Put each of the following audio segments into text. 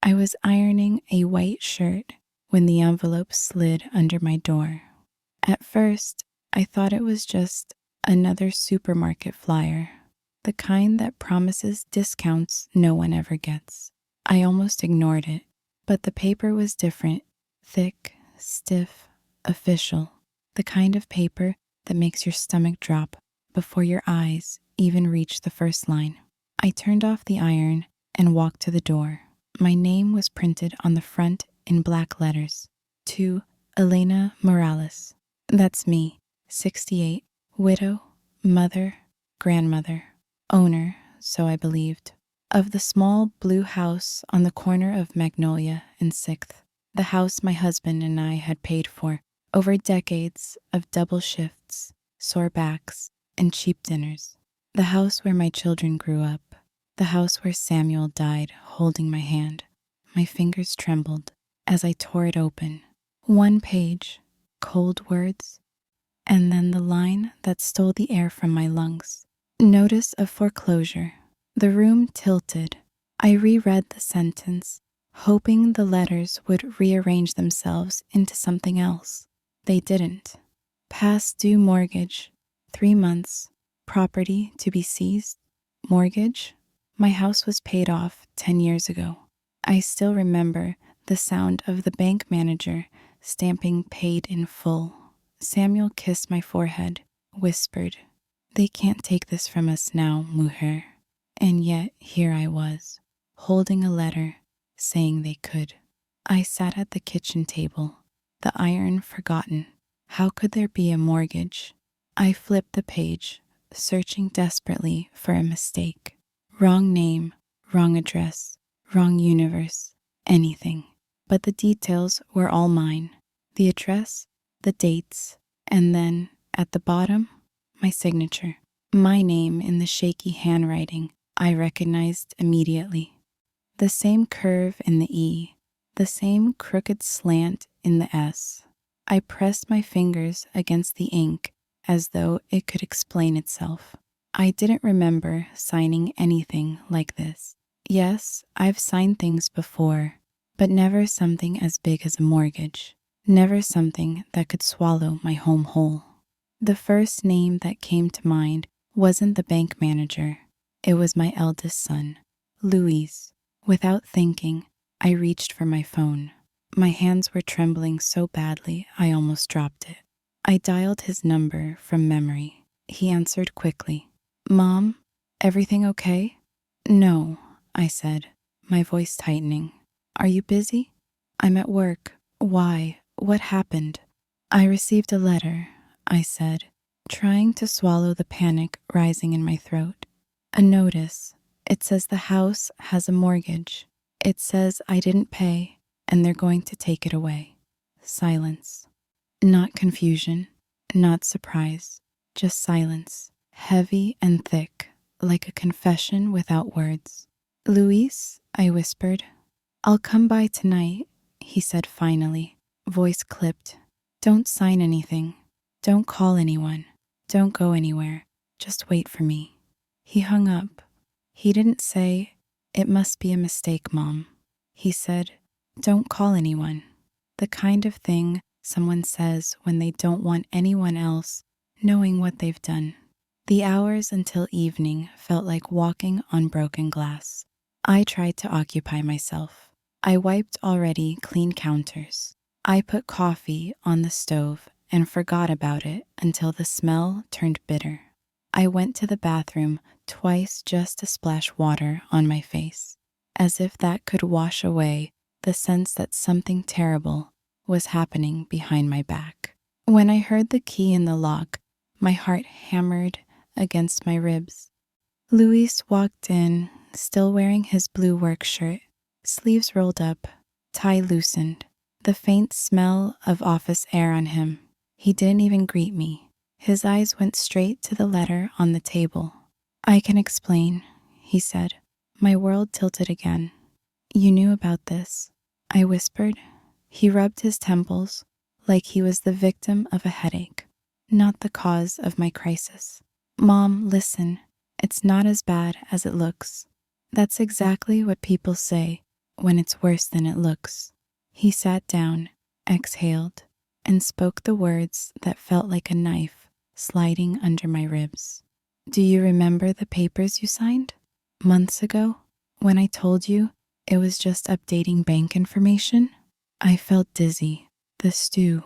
I was ironing a white shirt when the envelope slid under my door. At first, I thought it was just another supermarket flyer, the kind that promises discounts no one ever gets. I almost ignored it, but the paper was different, thick, stiff, official, the kind of paper that makes your stomach drop before your eyes even reach the first line. I turned off the iron and walked to the door. My name was printed on the front in black letters. To Elena Morales. That's me, 68, widow, mother, grandmother, owner, so I believed, of the small blue house on the corner of Magnolia and 6th, the house my husband and I had paid for over decades of double shifts, sore backs, and cheap dinners. The house where my children grew up. The house where Samuel died holding my hand. My fingers trembled as I tore it open. One page, cold words, and then the line that stole the air from my lungs. Notice of foreclosure. The room tilted. I reread the sentence, hoping the letters would rearrange themselves into something else. They didn't. Past due mortgage, 3 months, property to be seized, mortgage. My house was paid off 10 years ago. I still remember the sound of the bank manager stamping paid in full. Samuel kissed my forehead, whispered, "They can't take this from us now, mujer." And yet here I was, holding a letter, saying they could. I sat at the kitchen table, the iron forgotten. How could there be a mortgage? I flipped the page, searching desperately for a mistake. Wrong name, wrong address, wrong universe, anything. But the details were all mine. The address, the dates, and then, at the bottom, my signature. My name in the shaky handwriting I recognized immediately. The same curve in the E, the same crooked slant in the S. I pressed my fingers against the ink as though it could explain itself. I didn't remember signing anything like this. Yes, I've signed things before, but never something as big as a mortgage. Never something that could swallow my home whole. The first name that came to mind wasn't the bank manager. It was my eldest son, Luis. Without thinking, I reached for my phone. My hands were trembling so badly I almost dropped it. I dialed his number from memory. He answered quickly. "Mom, everything okay?" "No," I said, my voice tightening. "Are you busy?" "I'm at work." "Why? What happened?" "I received a letter," I said, trying to swallow the panic rising in my throat. "A notice. It says the house has a mortgage. It says I didn't pay, and they're going to take it away." Silence. Not confusion, not surprise, just silence, heavy and thick, like a confession without words. "Luis," I whispered. "I'll come by tonight," he said finally, voice clipped. "Don't sign anything. Don't call anyone. Don't go anywhere. Just wait for me." He hung up. He didn't say, "It must be a mistake, Mom." He said, "Don't call anyone." The kind of thing someone says when they don't want anyone else knowing what they've done. The hours until evening felt like walking on broken glass. I tried to occupy myself. I wiped already clean counters. I put coffee on the stove and forgot about it until the smell turned bitter. I went to the bathroom twice just to splash water on my face, as if that could wash away the sense that something terrible was happening behind my back. When I heard the key in the lock, my heart hammered against my ribs. Luis walked in, still wearing his blue work shirt, sleeves rolled up, tie loosened, the faint smell of office air on him. He didn't even greet me. His eyes went straight to the letter on the table. "I can explain," he said. My world tilted again. "You knew about this," I whispered. He rubbed his temples like he was the victim of a headache, not the cause of my crisis. "Mom, listen. It's not as bad as it looks." That's exactly what people say when it's worse than it looks. He sat down, exhaled, and spoke the words that felt like a knife sliding under my ribs. Do you remember the papers you signed? Months ago, when I told you it was just updating bank information? I felt dizzy. The stew,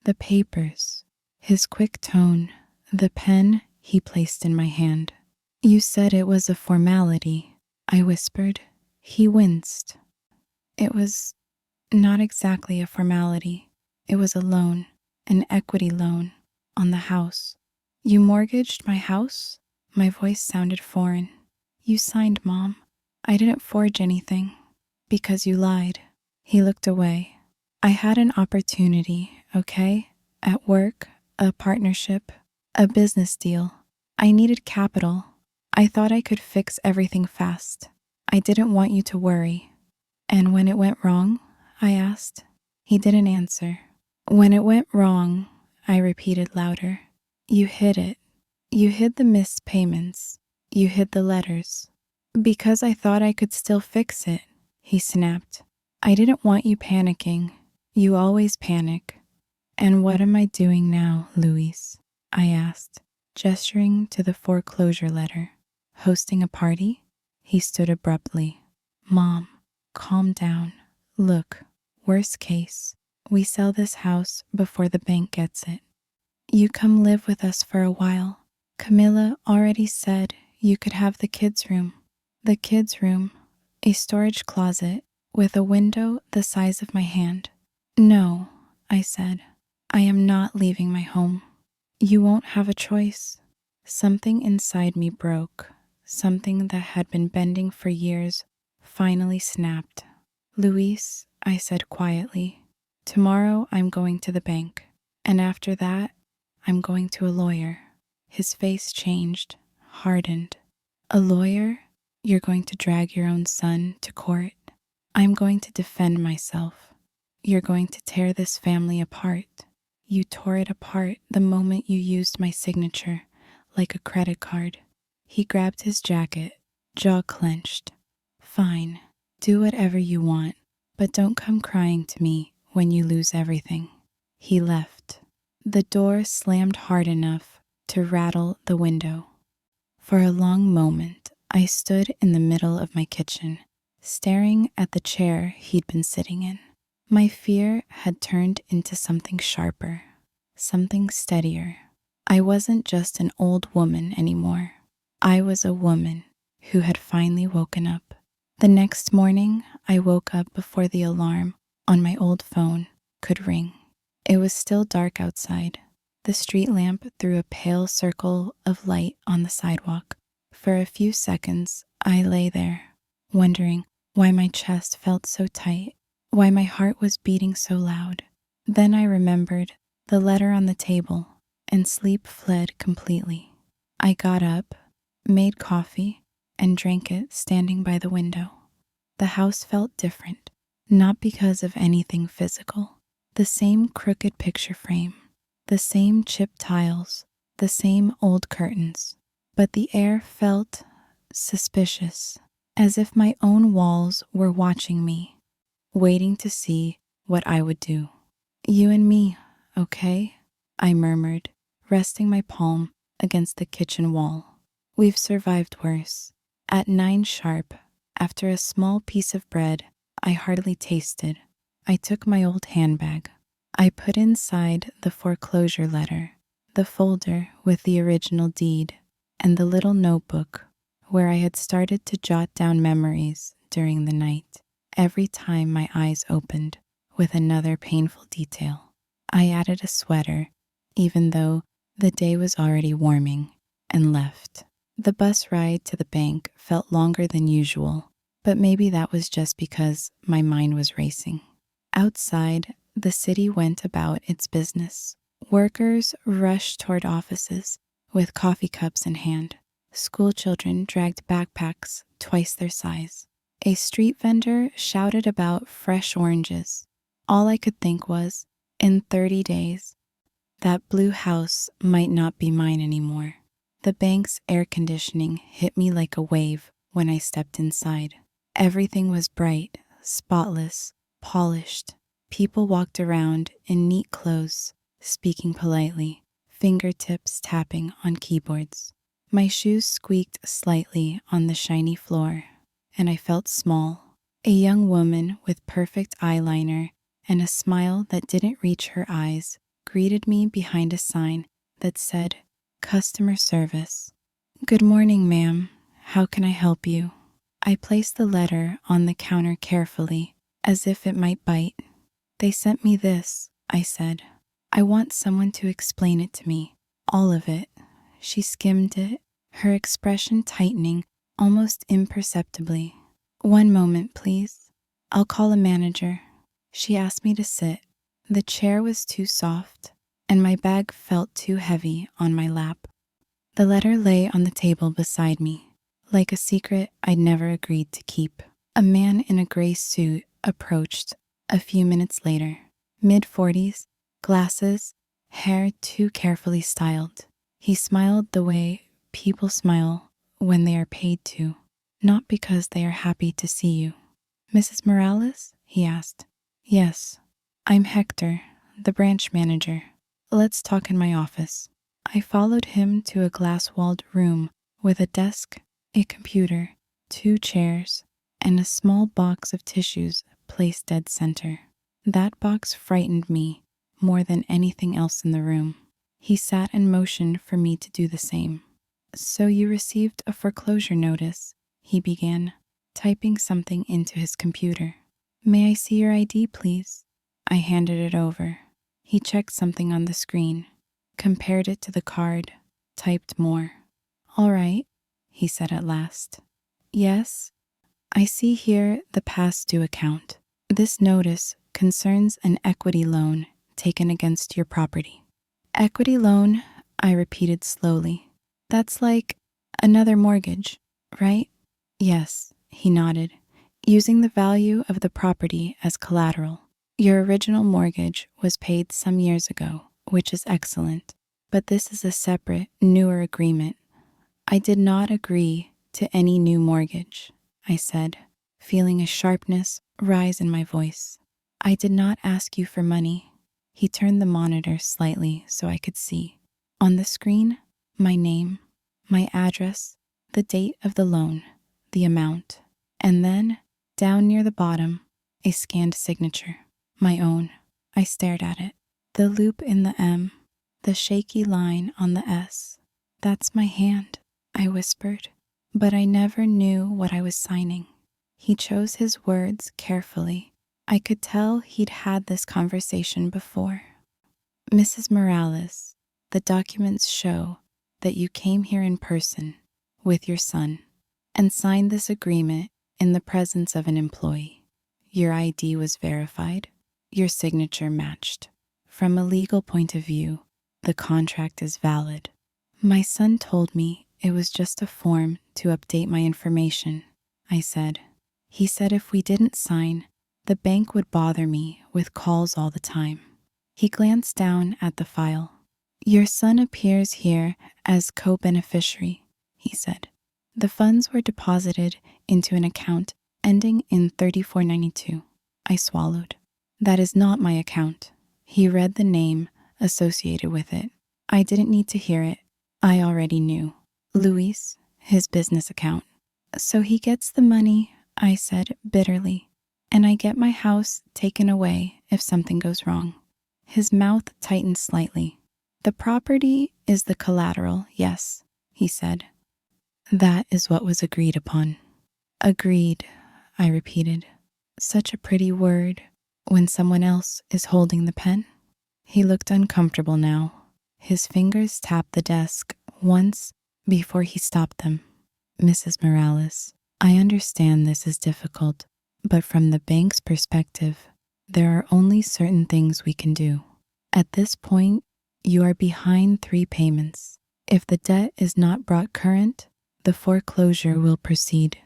the papers, his quick tone, the pen he placed in my hand. You said it was a formality, I whispered. He winced. It was not exactly a formality. It was a loan, an equity loan, on the house. You mortgaged my house? My voice sounded foreign. You signed, Mom. I didn't forge anything. Because you lied. He looked away. I had an opportunity, okay? At work, a partnership, a business deal. I needed capital. I thought I could fix everything fast. I didn't want you to worry. And when it went wrong? I asked. He didn't answer. When it went wrong, I repeated louder. You hid it. You hid the missed payments. You hid the letters. Because I thought I could still fix it, he snapped. I didn't want you panicking. You always panic. And what am I doing now, Luis? I asked, gesturing to the foreclosure letter. Hosting a party? He stood abruptly. Mom, calm down. Look, worst case, we sell this house before the bank gets it. You come live with us for a while. Camilla already said you could have the kids' room. The kids' room, a storage closet with a window the size of my hand. No, I said. I am not leaving my home. You won't have a choice. Something inside me broke. Something that had been bending for years finally snapped. Luis, I said quietly, tomorrow I'm going to the bank. And after that, I'm going to a lawyer. His face changed, hardened. A lawyer? You're going to drag your own son to court? I'm going to defend myself. You're going to tear this family apart. You tore it apart the moment you used my signature, like a credit card. He grabbed his jacket, jaw clenched. Fine, do whatever you want, but don't come crying to me when you lose everything. He left. The door slammed hard enough to rattle the window. For a long moment, I stood in the middle of my kitchen, staring at the chair he'd been sitting in. My fear had turned into something sharper, something steadier. I wasn't just an old woman anymore. I was a woman who had finally woken up. The next morning, I woke up before the alarm on my old phone could ring. It was still dark outside. The street lamp threw a pale circle of light on the sidewalk. For a few seconds, I lay there, wondering why my chest felt so tight, why my heart was beating so loud. Then I remembered the letter on the table, and sleep fled completely. I got up, made coffee, and drank it standing by the window. The house felt different, not because of anything physical. The same crooked picture frame, the same chipped tiles, the same old curtains. But the air felt suspicious, as if my own walls were watching me, waiting to see what I would do. You and me, okay? I murmured, resting my palm against the kitchen wall. We've survived worse. At 9 sharp, after a small piece of bread I hardly tasted, I took my old handbag. I put inside the foreclosure letter, the folder with the original deed, and the little notebook where I had started to jot down memories during the night, every time my eyes opened with another painful detail. I added a sweater, even though the day was already warming, and left. The bus ride to the bank felt longer than usual, but maybe that was just because my mind was racing. Outside, the city went about its business. Workers rushed toward offices with coffee cups in hand. School children dragged backpacks twice their size. A street vendor shouted about fresh oranges. All I could think was, in 30 days, that blue house might not be mine anymore. The bank's air conditioning hit me like a wave when I stepped inside. Everything was bright, spotless, polished. People walked around in neat clothes, speaking politely, fingertips tapping on keyboards. My shoes squeaked slightly on the shiny floor, and I felt small. A young woman with perfect eyeliner and a smile that didn't reach her eyes greeted me behind a sign that said, "Customer Service." "Good morning, ma'am. How can I help you?" I placed the letter on the counter carefully, as if it might bite. "They sent me this," I said. "I want someone to explain it to me. All of it." She skimmed it, her expression tightening almost imperceptibly. "One moment, please. I'll call a manager." She asked me to sit. The chair was too soft, and my bag felt too heavy on my lap. The letter lay on the table beside me, like a secret I'd never agreed to keep. A man in a gray suit approached a few minutes later, mid-40s, glasses, hair too carefully styled. He smiled the way people smile when they are paid to, not because they are happy to see you. "Mrs. Morales?" he asked. "Yes, I'm Hector, the branch manager. Let's talk in my office." I followed him to a glass-walled room with a desk, a computer, 2 chairs, and a small box of tissues placed dead center. That box frightened me more than anything else in the room. He sat and motioned for me to do the same. "So you received a foreclosure notice," he began, typing something into his computer. "May I see your ID, please?" I handed it over. He checked something on the screen, compared it to the card, typed more. "All right," he said at last. "Yes, I see here the past due account. This notice concerns an equity loan taken against your property." "Equity loan," I repeated slowly. "That's like another mortgage, right?" "Yes," he nodded, "using the value of the property as collateral. Your original mortgage was paid some years ago, which is excellent, but this is a separate, newer agreement." "I did not agree to any new mortgage," I said, feeling a sharpness rise in my voice. "I did not ask you for money." He turned the monitor slightly so I could see. On the screen, my name, my address, the date of the loan, the amount, and then, down near the bottom, a scanned signature, my own. I stared at it. The loop in the M, the shaky line on the S. "That's my hand," I whispered, but I never knew what I was signing. He chose his words carefully. I could tell he'd had this conversation before. "Mrs. Morales, the documents show that you came here in person with your son and signed this agreement in the presence of an employee. Your ID was verified. Your signature matched. From a legal point of view, the contract is valid." "My son told me it was just a form to update my information," I said. "He said if we didn't sign, the bank would bother me with calls all the time." He glanced down at the file. "Your son appears here as co-beneficiary," he said. "The funds were deposited into an account ending in 3492. I swallowed. "That is not my account." He read the name associated with it. I didn't need to hear it. I already knew. "Luis, his business account." "So he gets the money," I said bitterly, "and I get my house taken away if something goes wrong." His mouth tightened slightly. "The property is the collateral, yes," he said. "That is what was agreed upon." "Agreed," I repeated. Such a pretty word when someone else is holding the pen. He looked uncomfortable now. His fingers tapped the desk once before he stopped them. "Mrs. Morales, I understand this is difficult, but from the bank's perspective, there are only certain things we can do. At this point, you are behind 3 payments. If the debt is not brought current, the foreclosure will proceed."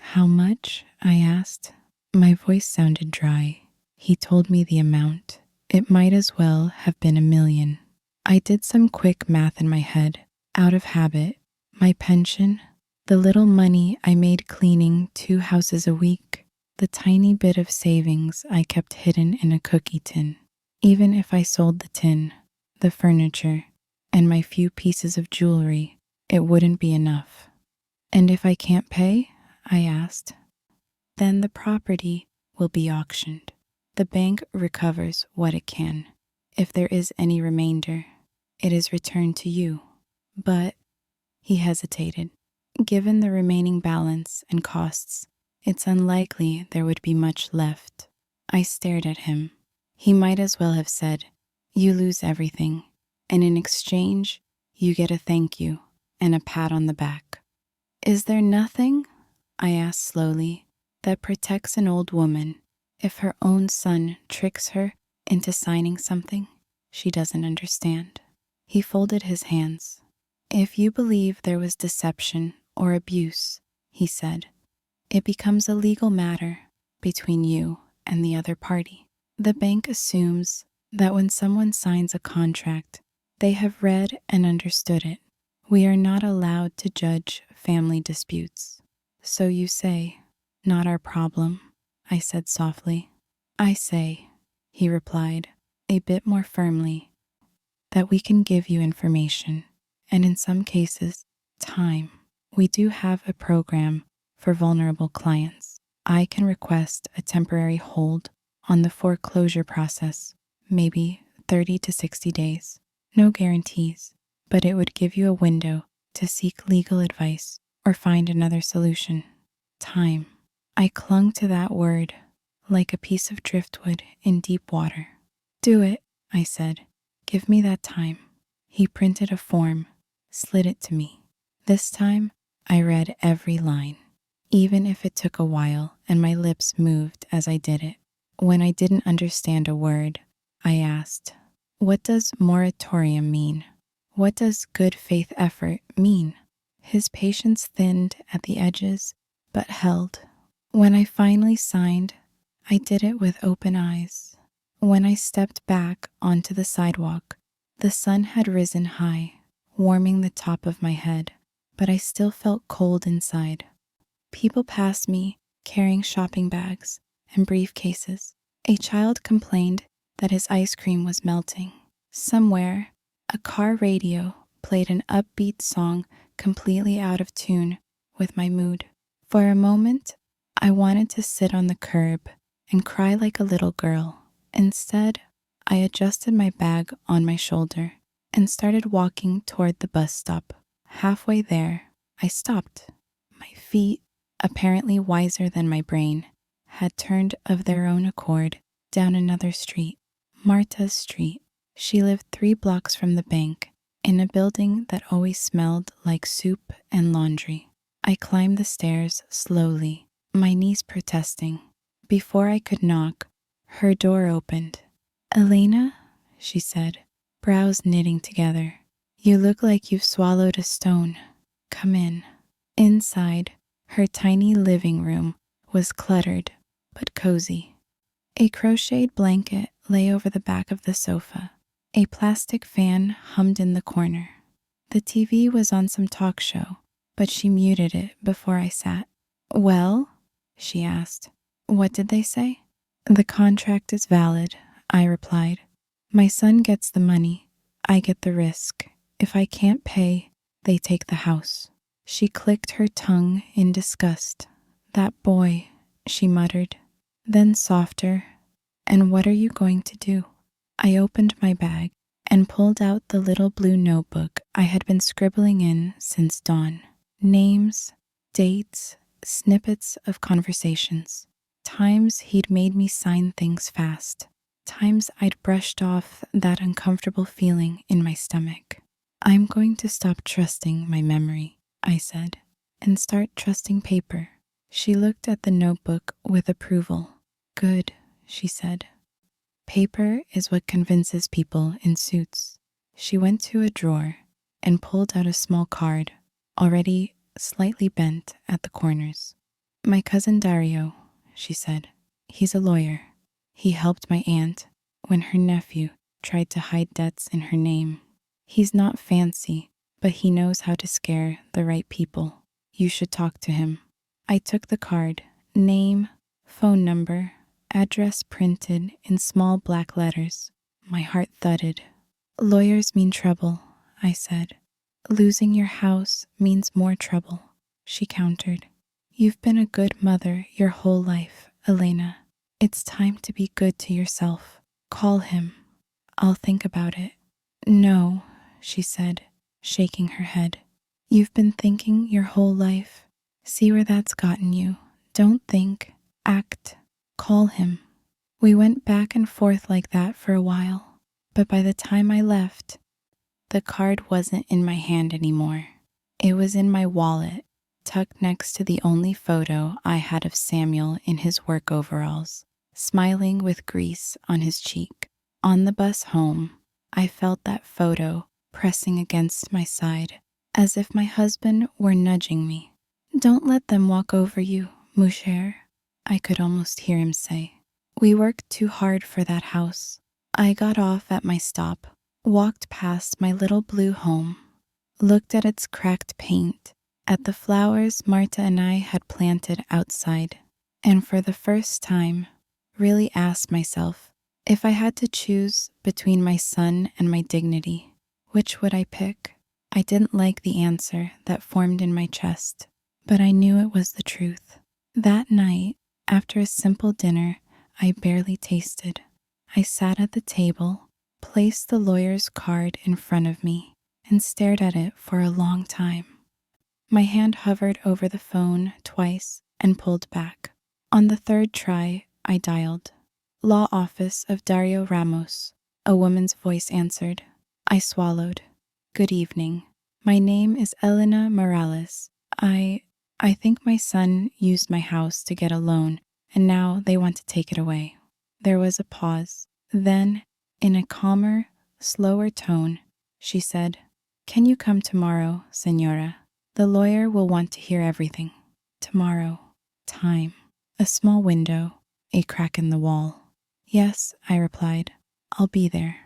"How much?" I asked. My voice sounded dry. He told me the amount. It might as well have been $1 million. I did some quick math in my head, out of habit. My pension, the little money I made cleaning 2 houses a week, the tiny bit of savings I kept hidden in a cookie tin. Even if I sold the tin, the furniture, and my few pieces of jewelry, it wouldn't be enough. And if I can't pay, I asked, then the property will be auctioned. The bank recovers what it can. If there is any remainder, it is returned to you. But, he hesitated, given the remaining balance and costs, it's unlikely there would be much left. I stared at him. He might as well have said, you lose everything, and in exchange, you get a thank you and a pat on the back. Is there nothing, I asked slowly, that protects an old woman if her own son tricks her into signing something she doesn't understand? He folded his hands. If you believe there was deception or abuse, he said, it becomes a legal matter between you and the other party. The bank assumes that when someone signs a contract, they have read and understood it. We are not allowed to judge family disputes. So you say, not our problem, I said softly. I say, he replied, a bit more firmly, that we can give you information, and in some cases, time. We do have a program for vulnerable clients. I can request a temporary hold on the foreclosure process, maybe 30 to 60 days. No guarantees, but it would give you a window to seek legal advice or find another solution. Time. I clung to that word like a piece of driftwood in deep water. Do it, I said. Give me that time. He printed a form, slid it to me. This time, I read every line, even if it took a while and my lips moved as I did it. When I didn't understand a word, I asked, what does moratorium mean? What does good faith effort mean? His patience thinned at the edges, but held. When I finally signed, I did it with open eyes. When I stepped back onto the sidewalk, the sun had risen high, warming the top of my head, but I still felt cold inside. People passed me, carrying shopping bags and briefcases. A child complained that his ice cream was melting. Somewhere, a car radio played an upbeat song completely out of tune with my mood. For a moment, I wanted to sit on the curb and cry like a little girl. Instead, I adjusted my bag on my shoulder and started walking toward the bus stop. Halfway there, I stopped. My feet, apparently wiser than my brain, had turned of their own accord down another street, Marta's street. She lived 3 blocks from the bank, in a building that always smelled like soup and laundry. I climbed the stairs slowly, my knees protesting. Before I could knock, her door opened. Elena, she said, brows knitting together. You look like you've swallowed a stone. Come in. Inside, her tiny living room was cluttered but cozy. A crocheted blanket lay over the back of the sofa. A plastic fan hummed in the corner. The TV was on some talk show, but she muted it before I sat. Well, she asked. What did they say? The contract is valid, I replied. My son gets the money. I get the risk. If I can't pay, they take the house. She clicked her tongue in disgust. That boy, she muttered. Then softer, and what are you going to do? I opened my bag and pulled out the little blue notebook I had been scribbling in since dawn. Names, dates, snippets of conversations. Times he'd made me sign things fast. Times I'd brushed off that uncomfortable feeling in my stomach. I'm going to stop trusting my memory, I said, and start trusting paper. She looked at the notebook with approval. Good, she said. Paper is what convinces people in suits. She went to a drawer and pulled out a small card, already slightly bent at the corners. My cousin Dario, she said. He's a lawyer. He helped my aunt when her nephew tried to hide debts in her name. He's not fancy, but he knows how to scare the right people. You should talk to him. I took the card, name, phone number, address printed in small black letters. My heart thudded. Lawyers mean trouble, I said. Losing your house means more trouble, she countered. You've been a good mother your whole life, Elena. It's time to be good to yourself. Call him. I'll think about it. No, she said, shaking her head. You've been thinking your whole life. See where that's gotten you. Don't think, act. Call him. We went back and forth like that for a while, but by the time I left, the card wasn't in my hand anymore. It was in my wallet, tucked next to the only photo I had of Samuel in his work overalls, smiling with grease on his cheek. On the bus home, I felt that photo pressing against my side, as if my husband were nudging me. Don't let them walk over you, mon cher, I could almost hear him say. We worked too hard for that house. I got off at my stop, walked past my little blue home, looked at its cracked paint, at the flowers Marta and I had planted outside, and for the first time, really asked myself, if I had to choose between my son and my dignity, which would I pick? I didn't like the answer that formed in my chest, but I knew it was the truth. That night, after a simple dinner I barely tasted, I sat at the table, placed the lawyer's card in front of me, and stared at it for a long time. My hand hovered over the phone twice and pulled back. On the third try, I dialed. Law Office of Dario Ramos, a woman's voice answered. I swallowed. Good evening. My name is Elena Morales. I think my son used my house to get a loan, and now they want to take it away. There was a pause. Then, in a calmer, slower tone, she said, Can you come tomorrow, Senora? The lawyer will want to hear everything. Tomorrow. Time. A small window. A crack in the wall. Yes, I replied. I'll be there.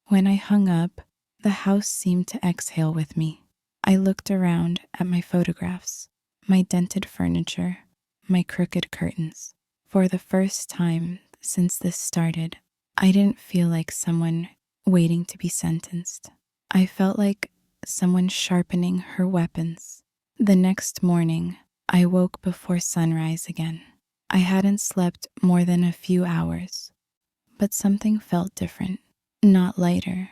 When I hung up, the house seemed to exhale with me. I looked around at my photographs, my dented furniture, my crooked curtains. For the first time since this started, I didn't feel like someone waiting to be sentenced. I felt like someone sharpening her weapons. The next morning, I woke before sunrise again. I hadn't slept more than a few hours, but something felt different, not lighter.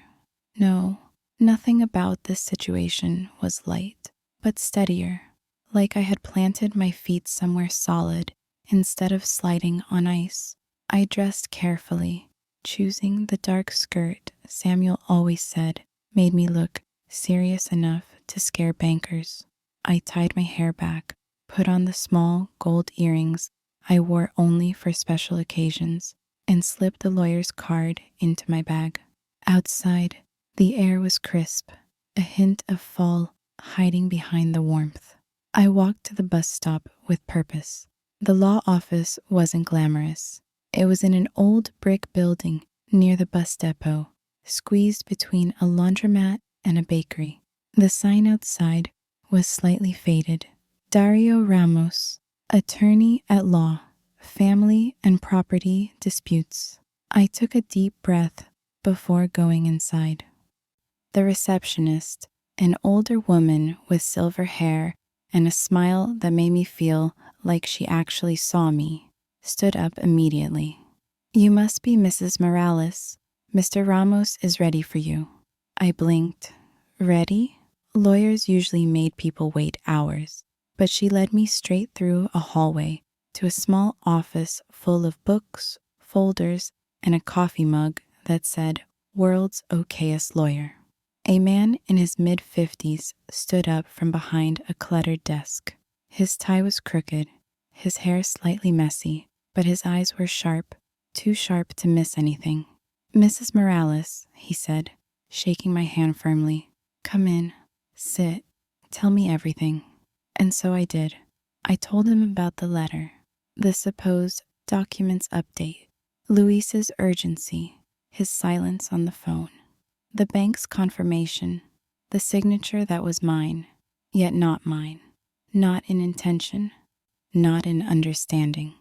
No, nothing about this situation was light, but steadier, like I had planted my feet somewhere solid instead of sliding on ice. I dressed carefully, choosing the dark skirt Samuel always said made me look serious enough to scare bankers. I tied my hair back, put on the small gold earrings I wore only for special occasions, and slipped the lawyer's card into my bag. Outside, the air was crisp, a hint of fall hiding behind the warmth. I walked to the bus stop with purpose. The law office wasn't glamorous. It was in an old brick building near the bus depot, squeezed between a laundromat and a bakery. The sign outside was slightly faded. Dario Ramos, attorney at law, family and property disputes. I took a deep breath before going inside. The receptionist, an older woman with silver hair and a smile that made me feel like she actually saw me, stood up immediately. You must be Mrs. Morales. Mr. Ramos is ready for you. I blinked. Ready? Lawyers usually made people wait hours, but she led me straight through a hallway to a small office full of books, folders, and a coffee mug that said, World's Okayest Lawyer. A man in his mid-50s stood up from behind a cluttered desk. His tie was crooked, his hair slightly messy, but his eyes were sharp, too sharp to miss anything. Mrs. Morales, he said, shaking my hand firmly. Come in, sit, tell me everything. And so I did. I told him about the letter, the supposed documents update, Luis's urgency, his silence on the phone, the bank's confirmation, the signature that was mine, yet not mine, not in intention, not in understanding.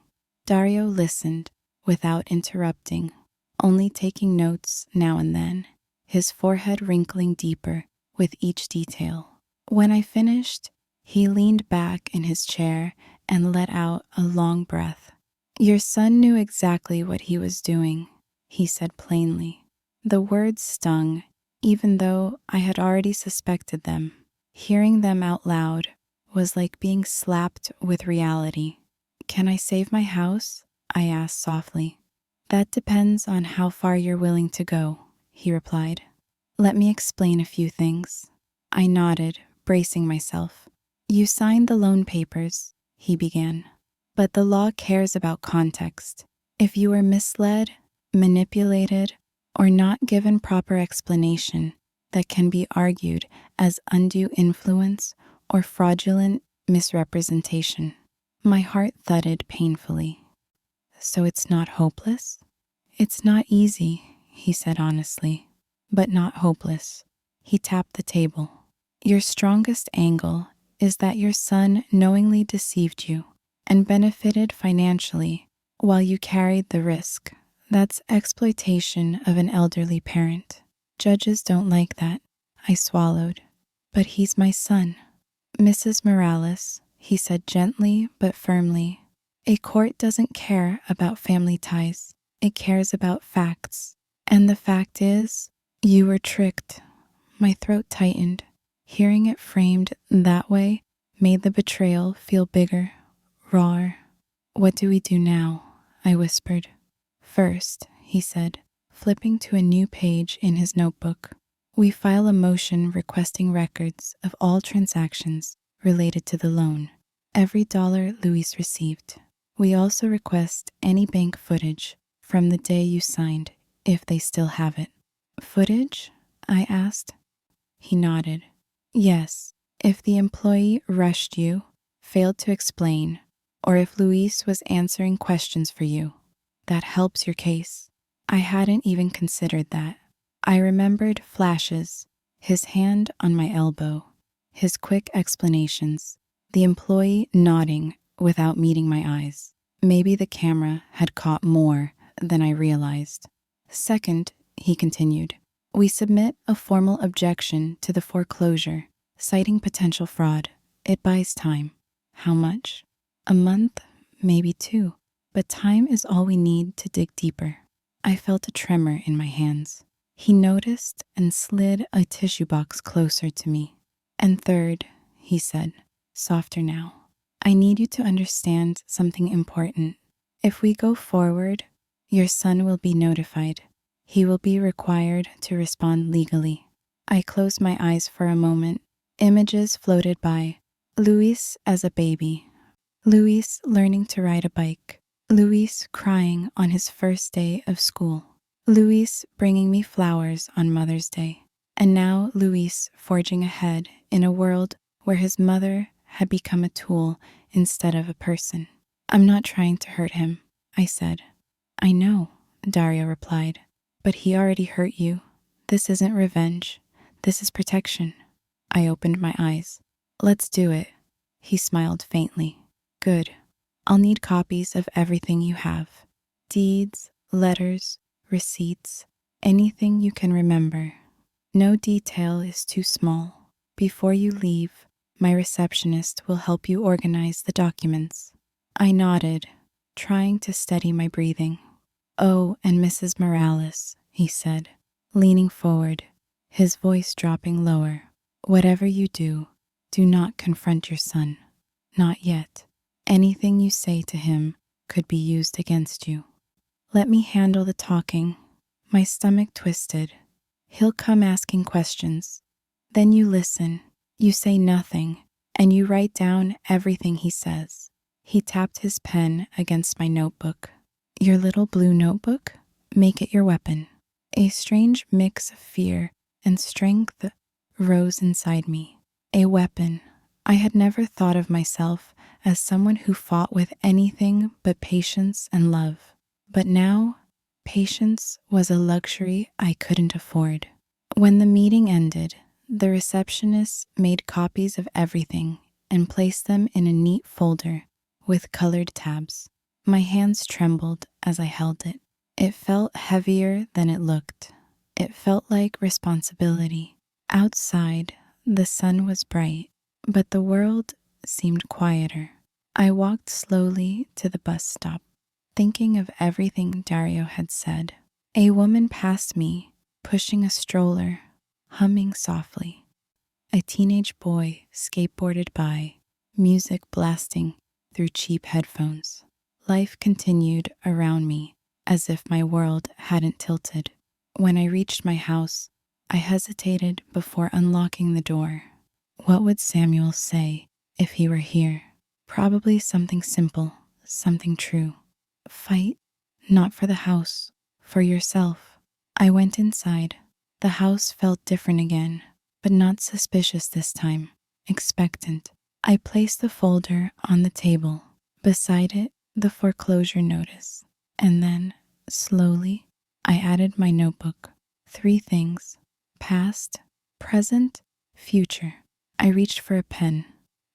Dario listened without interrupting, only taking notes now and then, his forehead wrinkling deeper with each detail. When I finished, he leaned back in his chair and let out a long breath. "Your son knew exactly what he was doing," he said plainly. The words stung, even though I had already suspected them. Hearing them out loud was like being slapped with reality. "Can I save my house?" I asked softly. "That depends on how far you're willing to go," he replied. "Let me explain a few things." I nodded, bracing myself. "You signed the loan papers," he began. "But the law cares about context. If you were misled, manipulated, or not given proper explanation, that can be argued as undue influence or fraudulent misrepresentation." My heart thudded painfully. "So it's not hopeless?" "It's not easy," he said honestly, "but not hopeless." He tapped the table. "Your strongest angle is that your son knowingly deceived you and benefited financially while you carried the risk. That's exploitation of an elderly parent. Judges don't like that." I swallowed. "But he's my son." "Mrs. Morales," he said gently but firmly, "a court doesn't care about family ties. It cares about facts. And the fact is, you were tricked." My throat tightened. Hearing it framed that way made the betrayal feel bigger, rawer. "What do we do now?" I whispered. "First," he said, flipping to a new page in his notebook, "we file a motion requesting records of all transactions related to the loan, every dollar Luis received. We also request any bank footage from the day you signed, if they still have it." "Footage?" I asked. He nodded. "Yes, if the employee rushed you, failed to explain, or if Luis was answering questions for you. That helps your case." I hadn't even considered that. I remembered flashes, his hand on my elbow, his quick explanations, the employee nodding without meeting my eyes. Maybe the camera had caught more than I realized. "Second," he continued, "we submit a formal objection to the foreclosure, citing potential fraud. It buys time." "How much?" "A month, maybe 2. But time is all we need to dig deeper." I felt a tremor in my hands. He noticed and slid a tissue box closer to me. "And third," he said, softer now, "I need you to understand something important. If we go forward, your son will be notified. He will be required to respond legally." I closed my eyes for a moment. Images floated by. Luis as a baby. Luis learning to ride a bike. Luis crying on his first day of school. Luis bringing me flowers on Mother's Day. And now Luis forging ahead in a world where his mother had become a tool instead of a person. "I'm not trying to hurt him," I said. "I know," Dario replied, "but he already hurt you. This isn't revenge. This is protection." I opened my eyes. "Let's do it." He smiled faintly. "Good. I'll need copies of everything you have. Deeds, letters, receipts, anything you can remember. No detail is too small. Before you leave, my receptionist will help you organize the documents." I nodded, trying to steady my breathing. "Oh, and Mrs. Morales," he said, leaning forward, his voice dropping lower. "Whatever you do, do not confront your son. Not yet. Anything you say to him could be used against you." "Let me handle the talking." My stomach twisted. "He'll come asking questions. Then you listen. You say nothing, and you write down everything he says." He tapped his pen against my notebook. "Your little blue notebook? Make it your weapon." A strange mix of fear and strength rose inside me. A weapon. I had never thought of myself as someone who fought with anything but patience and love. But now, patience was a luxury I couldn't afford. When the meeting ended, the receptionist made copies of everything and placed them in a neat folder with colored tabs. My hands trembled as I held it. It felt heavier than it looked. It felt like responsibility. Outside, the sun was bright, but the world seemed quieter. I walked slowly to the bus stop, thinking of everything Dario had said. A woman passed me, pushing a stroller, humming softly. A teenage boy skateboarded by, music blasting through cheap headphones. Life continued around me as if my world hadn't tilted. When I reached my house, I hesitated before unlocking the door. What would Samuel say if he were here? Probably something simple, something true. Fight, not for the house, for yourself. I went inside. The house felt different again, but not suspicious this time, expectant. I placed the folder on the table. Beside it, the foreclosure notice. And then, slowly, I added my notebook. 3 things: past, present, future. I reached for a pen.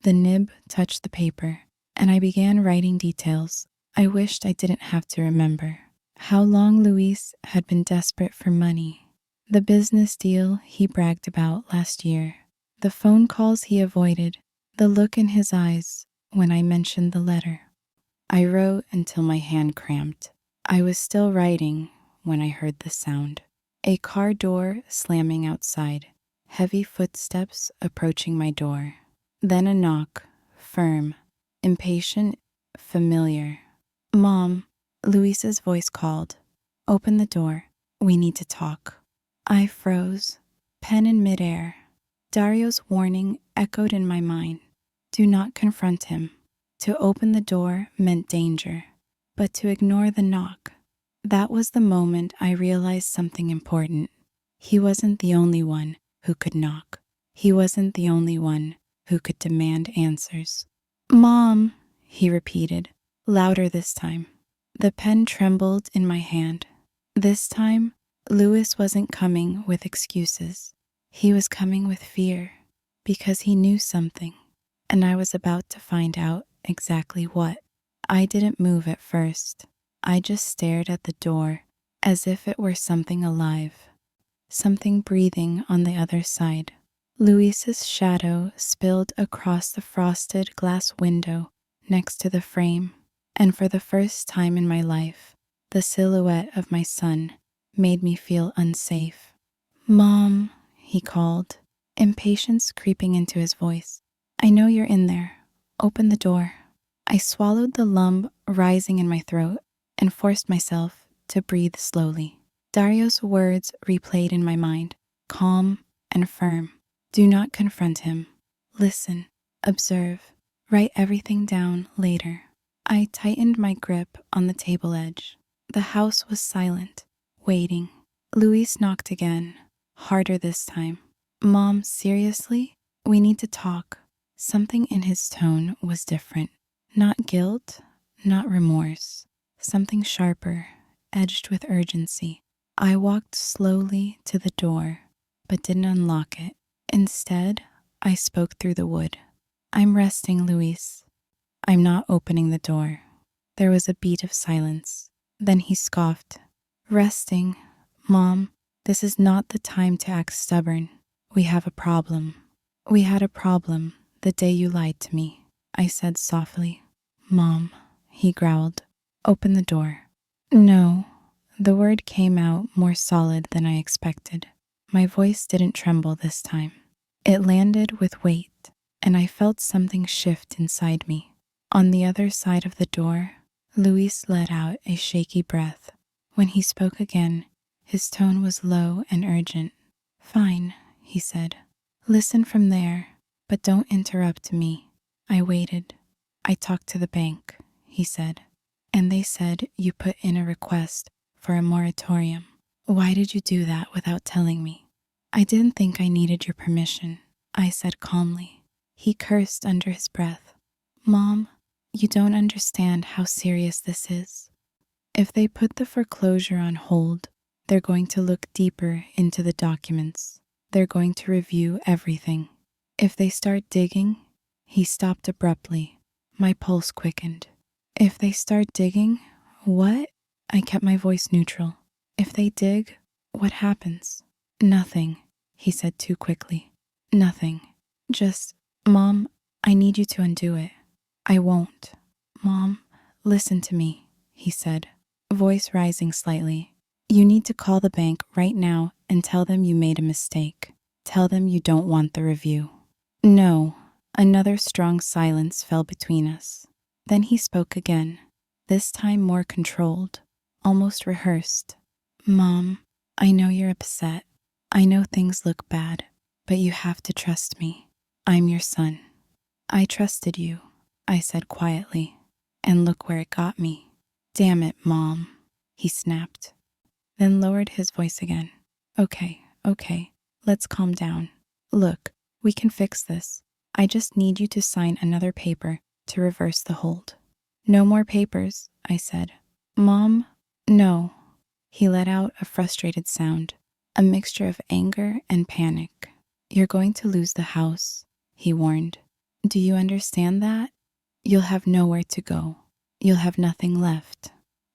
The nib touched the paper, and I began writing details I wished I didn't have to remember. How long Luis had been desperate for money. The business deal he bragged about last year. The phone calls he avoided. The look in his eyes when I mentioned the letter. I wrote until my hand cramped. I was still writing when I heard the sound. A car door slamming outside. Heavy footsteps approaching my door. Then a knock, firm, impatient, familiar. "Mom," Luis's voice called. "Open the door. We need to talk." I froze, pen in midair. Dario's warning echoed in my mind. Do not confront him. To open the door meant danger, but to ignore the knock. That was the moment I realized something important. He wasn't the only one who could knock. He wasn't the only one who could demand answers. "Mom," he repeated, louder this time. The pen trembled in my hand. This time, Luis wasn't coming with excuses. He was coming with fear, because he knew something, and I was about to find out exactly what. I didn't move at first. I just stared at the door as if it were something alive, something breathing on the other side. Luis's shadow spilled across the frosted glass window next to the frame, and for the first time in my life, the silhouette of my son made me feel unsafe. "Mom," he called, impatience creeping into his voice. "I know you're in there. Open the door." I swallowed the lump rising in my throat and forced myself to breathe slowly. Dario's words replayed in my mind, calm and firm. Do not confront him. Listen, observe, write everything down later. I tightened my grip on the table edge. The house was silent, waiting. Luis knocked again, harder this time. "Mom, seriously? We need to talk." Something in his tone was different. Not guilt, not remorse. Something sharper, edged with urgency. I walked slowly to the door, but didn't unlock it. Instead, I spoke through the wood. "I'm resting, Luis. I'm not opening the door." There was a beat of silence. Then he scoffed. "Resting? Mom, this is not the time to act stubborn. We have a problem." "We had a problem the day you lied to me," I said softly. "Mom," he growled, "open the door." "No." The word came out more solid than I expected. My voice didn't tremble this time. It landed with weight, and I felt something shift inside me. On the other side of the door, Luis let out a shaky breath. When he spoke again, his tone was low and urgent. "Fine," he said. "Listen from there, but don't interrupt me." I waited. "I talked to the bank," he said, "and they said you put in a request for a moratorium." "Why did you do that without telling me?" "I didn't think I needed your permission," I said calmly. He cursed under his breath. "Mom, you don't understand how serious this is. If they put the foreclosure on hold, they're going to look deeper into the documents. They're going to review everything. If they start digging..." He stopped abruptly. My pulse quickened. If they start digging, what? I kept my voice neutral. If they dig, what happens? Nothing, he said too quickly. Nothing. Just, Mom, I need you to undo it. I won't. Mom, listen to me, he said, voice rising slightly. You need to call the bank right now and tell them you made a mistake. Tell them you don't want the review. No. Another strong silence fell between us. Then he spoke again, this time more controlled, almost rehearsed. Mom, I know you're upset. I know things look bad, but you have to trust me. I'm your son. I trusted you, I said quietly, and look where it got me. Damn it, Mom, he snapped, then lowered his voice again. Okay, let's calm down. Look, we can fix this. I just need you to sign another paper to reverse the hold. No more papers, I said. Mom, no. He let out a frustrated sound, a mixture of anger and panic. You're going to lose the house, he warned. Do you understand that? You'll have nowhere to go. You'll have nothing left.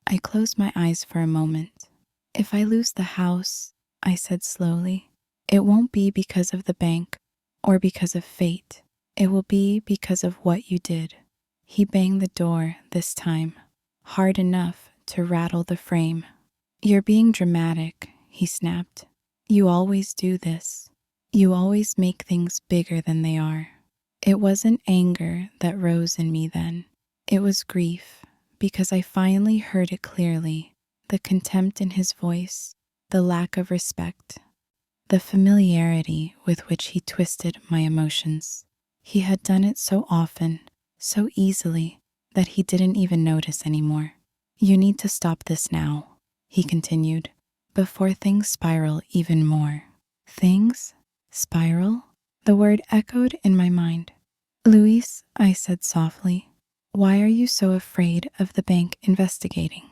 I closed my eyes for a moment. If I lose the house, I said slowly, it won't be because of the bank or because of fate. It will be because of what you did. He banged the door this time, hard enough to rattle the frame. You're being dramatic, he snapped. You always do this. You always make things bigger than they are. It wasn't anger that rose in me then. It was grief, because I finally heard it clearly. The contempt in his voice, the lack of respect, the familiarity with which he twisted my emotions. He had done it so often, so easily, that he didn't even notice anymore. You need to stop this now, he continued, before things spiral even more. Things? Spiral? The word echoed in my mind. Luis, I said softly, why are you so afraid of the bank investigating?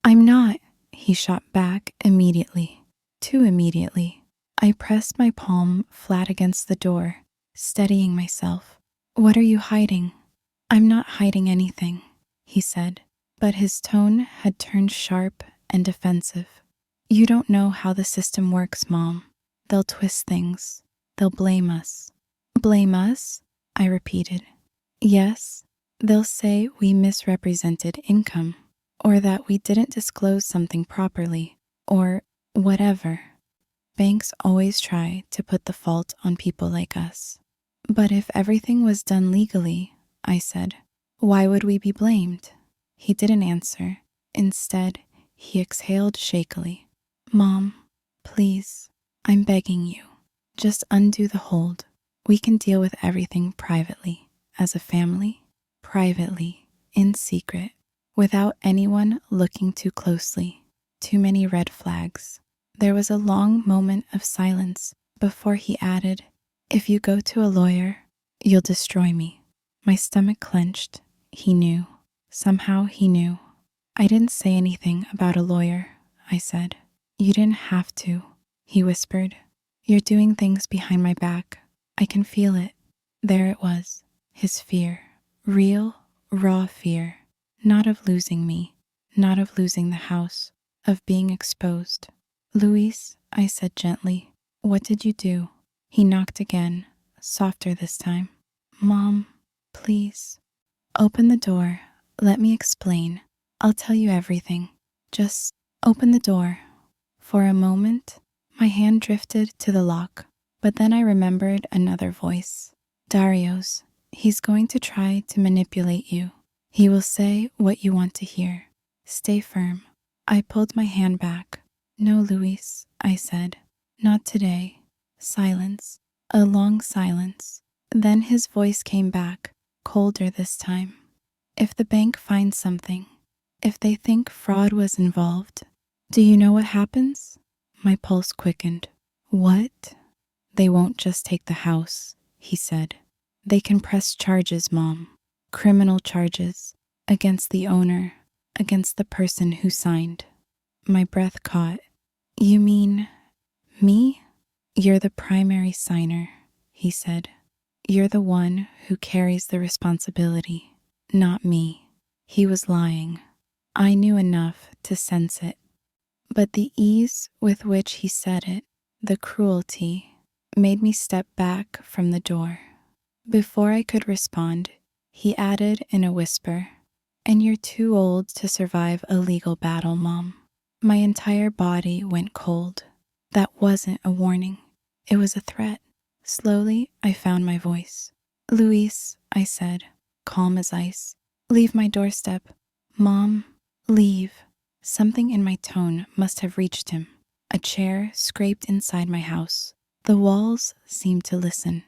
I'm not, he shot back immediately, too immediately. I pressed my palm flat against the door, steadying myself. What are you hiding? I'm not hiding anything, he said, but his tone had turned sharp and defensive. You don't know how the system works, Mom. They'll twist things. They'll blame us. Blame us? I repeated. Yes, they'll say we misrepresented income, or that we didn't disclose something properly, or whatever. Banks always try to put the fault on people like us. But if everything was done legally, I said, why would we be blamed? He didn't answer. Instead, he exhaled shakily. Mom, please, I'm begging you. Just undo the hold. We can deal with everything privately, as a family, privately, in secret, without anyone looking too closely. Too many red flags. There was a long moment of silence before he added, if you go to a lawyer, you'll destroy me. My stomach clenched. He knew. Somehow he knew. I didn't say anything about a lawyer, I said. You didn't have to, he whispered. You're doing things behind my back. I can feel it. There it was, his fear. Real, raw fear. Not of losing me, not of losing the house, of being exposed. Luis, I said gently, what did you do? He knocked again, softer this time. Mom, please. Open the door. Let me explain. I'll tell you everything. Just open the door. For a moment, my hand drifted to the lock, but then I remembered another voice. Dario's. He's going to try to manipulate you. He will say what you want to hear. Stay firm. I pulled my hand back. No, Luis, I said. Not today. Silence. A long silence. Then his voice came back, colder this time. If the bank finds something, if they think fraud was involved, do you know what happens? My pulse quickened. What? They won't just take the house, he said. They can press charges, Mom. Criminal charges. Against the owner. Against the person who signed. My breath caught. You mean me? You're the primary signer, he said. You're the one who carries the responsibility, not me. He was lying. I knew enough to sense it. But the ease with which he said it, the cruelty, made me step back from the door. Before I could respond, he added in a whisper, "And you're too old to survive a legal battle, Mom." My entire body went cold. That wasn't a warning. It was a threat. Slowly, I found my voice. "Luis," I said, calm as ice, "leave my doorstep. Mom, leave." Something in my tone must have reached him. A chair scraped inside my house. The walls seemed to listen.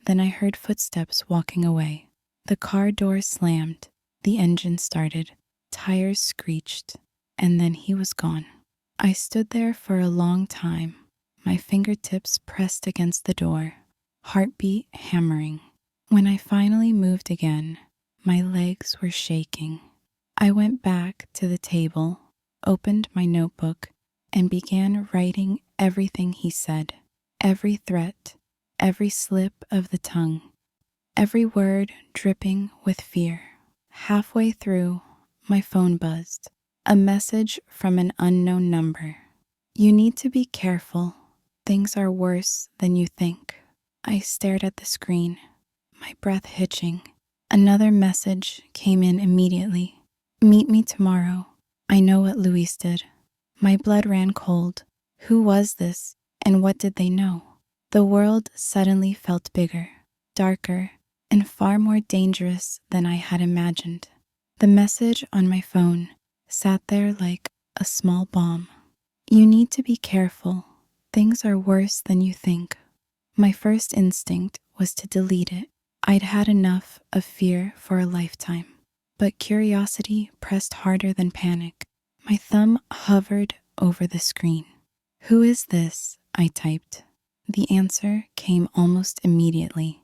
Then I heard footsteps walking away. The car door slammed. The engine started. Tires screeched. And then he was gone. I stood there for a long time, my fingertips pressed against the door, heartbeat hammering. When I finally moved again, my legs were shaking. I went back to the table, opened my notebook, and began writing everything he said, every threat, every slip of the tongue, every word dripping with fear. Halfway through, my phone buzzed. A message from an unknown number. "You need to be careful. Things are worse than you think." I stared at the screen, my breath hitching. Another message came in immediately. "Meet me tomorrow. I know what Luis did." My blood ran cold. Who was this, and what did they know? The world suddenly felt bigger, darker, and far more dangerous than I had imagined. The message on my phone sat there like a small bomb. "You need to be careful. Things are worse than you think." My first instinct was to delete it. I'd had enough of fear for a lifetime. But curiosity pressed harder than panic. My thumb hovered over the screen. "Who is this?" I typed. The answer came almost immediately.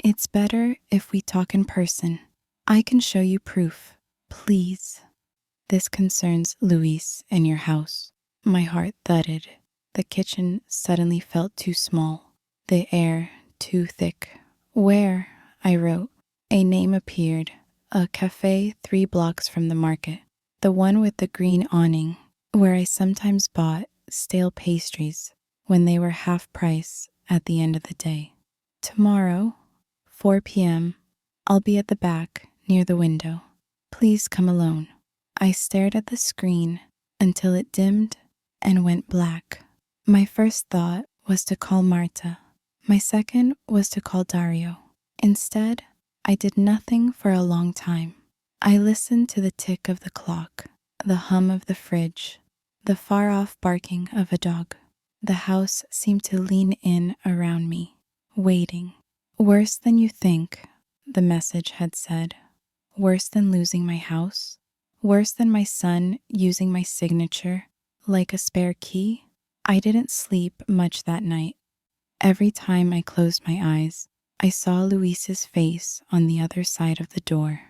"It's better if we talk in person. I can show you proof. Please." "This concerns Luis and your house." My heart thudded. The kitchen suddenly felt too small, the air too thick. "Where?" I wrote. A name appeared, a cafe 3 blocks from the market, the one with the green awning, where I sometimes bought stale pastries when they were half price at the end of the day. "Tomorrow, 4 p.m., I'll be at the back near the window. Please come alone." I stared at the screen until it dimmed and went black. My first thought was to call Marta. My second was to call Dario. Instead, I did nothing for a long time. I listened to the tick of the clock, the hum of the fridge, the far-off barking of a dog. The house seemed to lean in around me, waiting. "Worse than you think," the message had said. Worse than losing my house? Worse than my son using my signature like a spare key? I didn't sleep much that night. Every time I closed my eyes, I saw Luis's face on the other side of the door,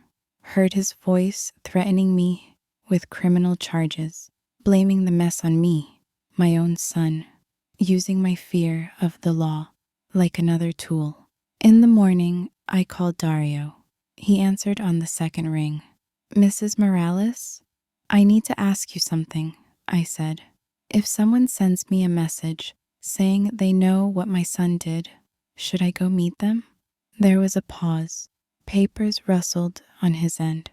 heard his voice threatening me with criminal charges, blaming the mess on me, my own son, using my fear of the law like another tool. In the morning, I called Dario. He answered on the second ring. "Mrs. Morales? I need to ask you something," I said. "If someone sends me a message saying they know what my son did, should I go meet them?" There was a pause. Papers rustled on his end.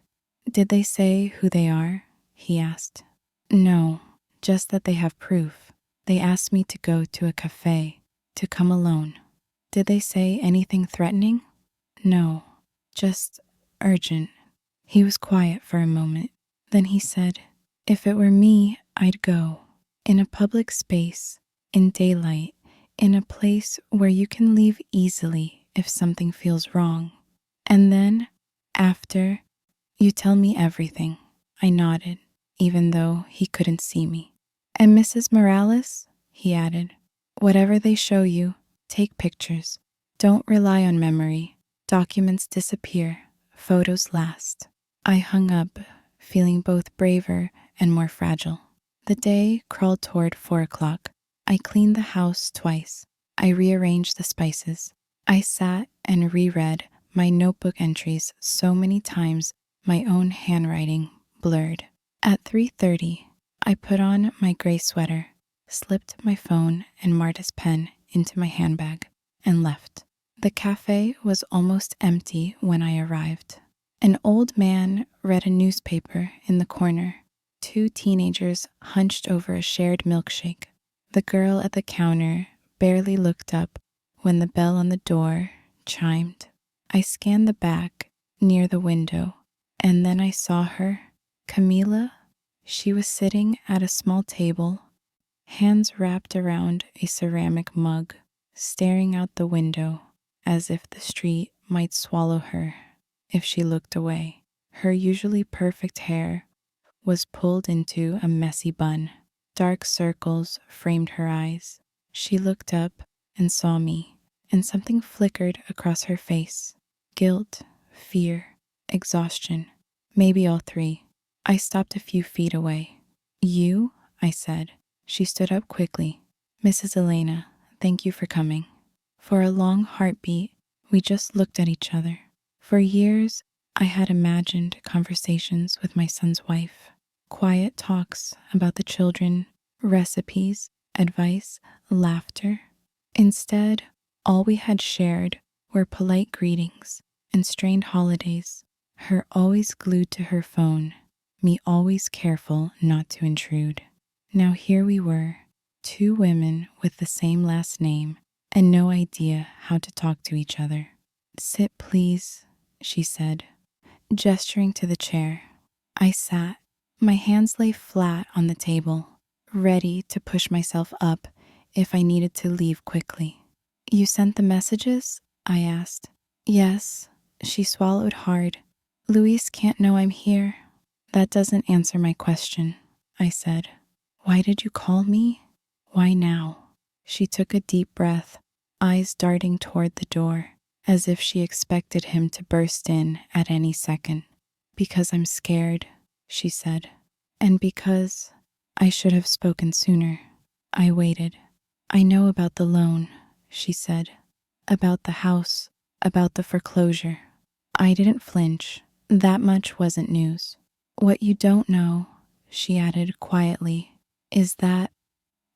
"Did they say who they are?" he asked. "No, just that they have proof. They asked me to go to a cafe, to come alone." "Did they say anything threatening?" "No, just urgent." He was quiet for a moment. Then he said, "If it were me, I'd go. In a public space, in daylight, in a place where you can leave easily if something feels wrong. And then, after, you tell me everything." I nodded, even though he couldn't see me. "And Mrs. Morales?" he added. "Whatever they show you, take pictures. Don't rely on memory. Documents disappear. Photos last." I hung up, feeling both braver and more fragile. The day crawled toward 4 o'clock. I cleaned the house twice. I rearranged the spices. I sat and reread my notebook entries so many times my own handwriting blurred. At 3:30, I put on my gray sweater, slipped my phone and Marta's pen into my handbag, and left. The cafe was almost empty when I arrived. An old man read a newspaper in the corner. Two teenagers hunched over a shared milkshake. The girl at the counter barely looked up when the bell on the door chimed. I scanned the back near the window, and then I saw her, Camila. She was sitting at a small table, hands wrapped around a ceramic mug, staring out the window as if the street might swallow her if she looked away. Her usually perfect hair was pulled into a messy bun. Dark circles framed her eyes. She looked up and saw me, and something flickered across her face. Guilt, fear, exhaustion, maybe all three. I stopped a few feet away. "You?" I said. She stood up quickly. "Mrs. Elena, thank you for coming." For a long heartbeat, we just looked at each other. For years, I had imagined conversations with my son's wife. Quiet talks about the children, recipes, advice, laughter. Instead, all we had shared were polite greetings and strained holidays, her always glued to her phone, me always careful not to intrude. Now here we were, two women with the same last name and no idea how to talk to each other. "Sit, please," she said, gesturing to the chair. I sat. My hands lay flat on the table, ready to push myself up if I needed to leave quickly. "You sent the messages?" I asked. "Yes." She swallowed hard. "Luis can't know I'm here." "That doesn't answer my question," I said. "Why did you call me? Why now?" She took a deep breath, eyes darting toward the door, as if she expected him to burst in at any second. "Because I'm scared," she said. "And because I should have spoken sooner." I waited. "I know about the loan," she said. "About the house, about the foreclosure." I didn't flinch. That much wasn't news. "What you don't know," she added quietly, "is that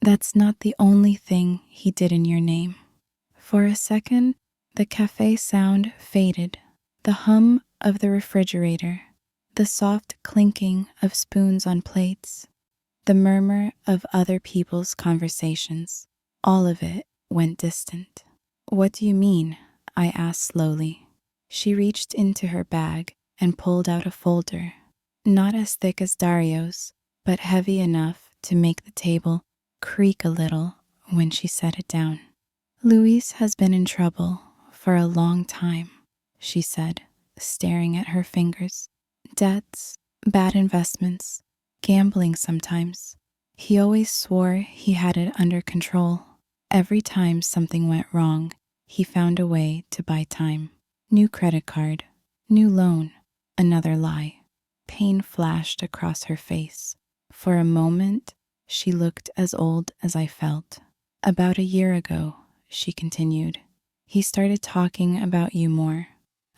that's not the only thing he did in your name." For a second, the cafe sound faded. The hum of the refrigerator, the soft clinking of spoons on plates, the murmur of other people's conversations, all of it went distant. "What do you mean?" I asked slowly. She reached into her bag and pulled out a folder, not as thick as Dario's, but heavy enough to make the table creak a little when she set it down. "Luis has been in trouble for a long time," she said, staring at her fingers. "Debts, bad investments, gambling sometimes. He always swore he had it under control. Every time something went wrong, he found a way to buy time. New credit card, new loan, another lie." Pain flashed across her face. For a moment, she looked as old as I felt. "About a year ago," she continued, "he started talking about you more,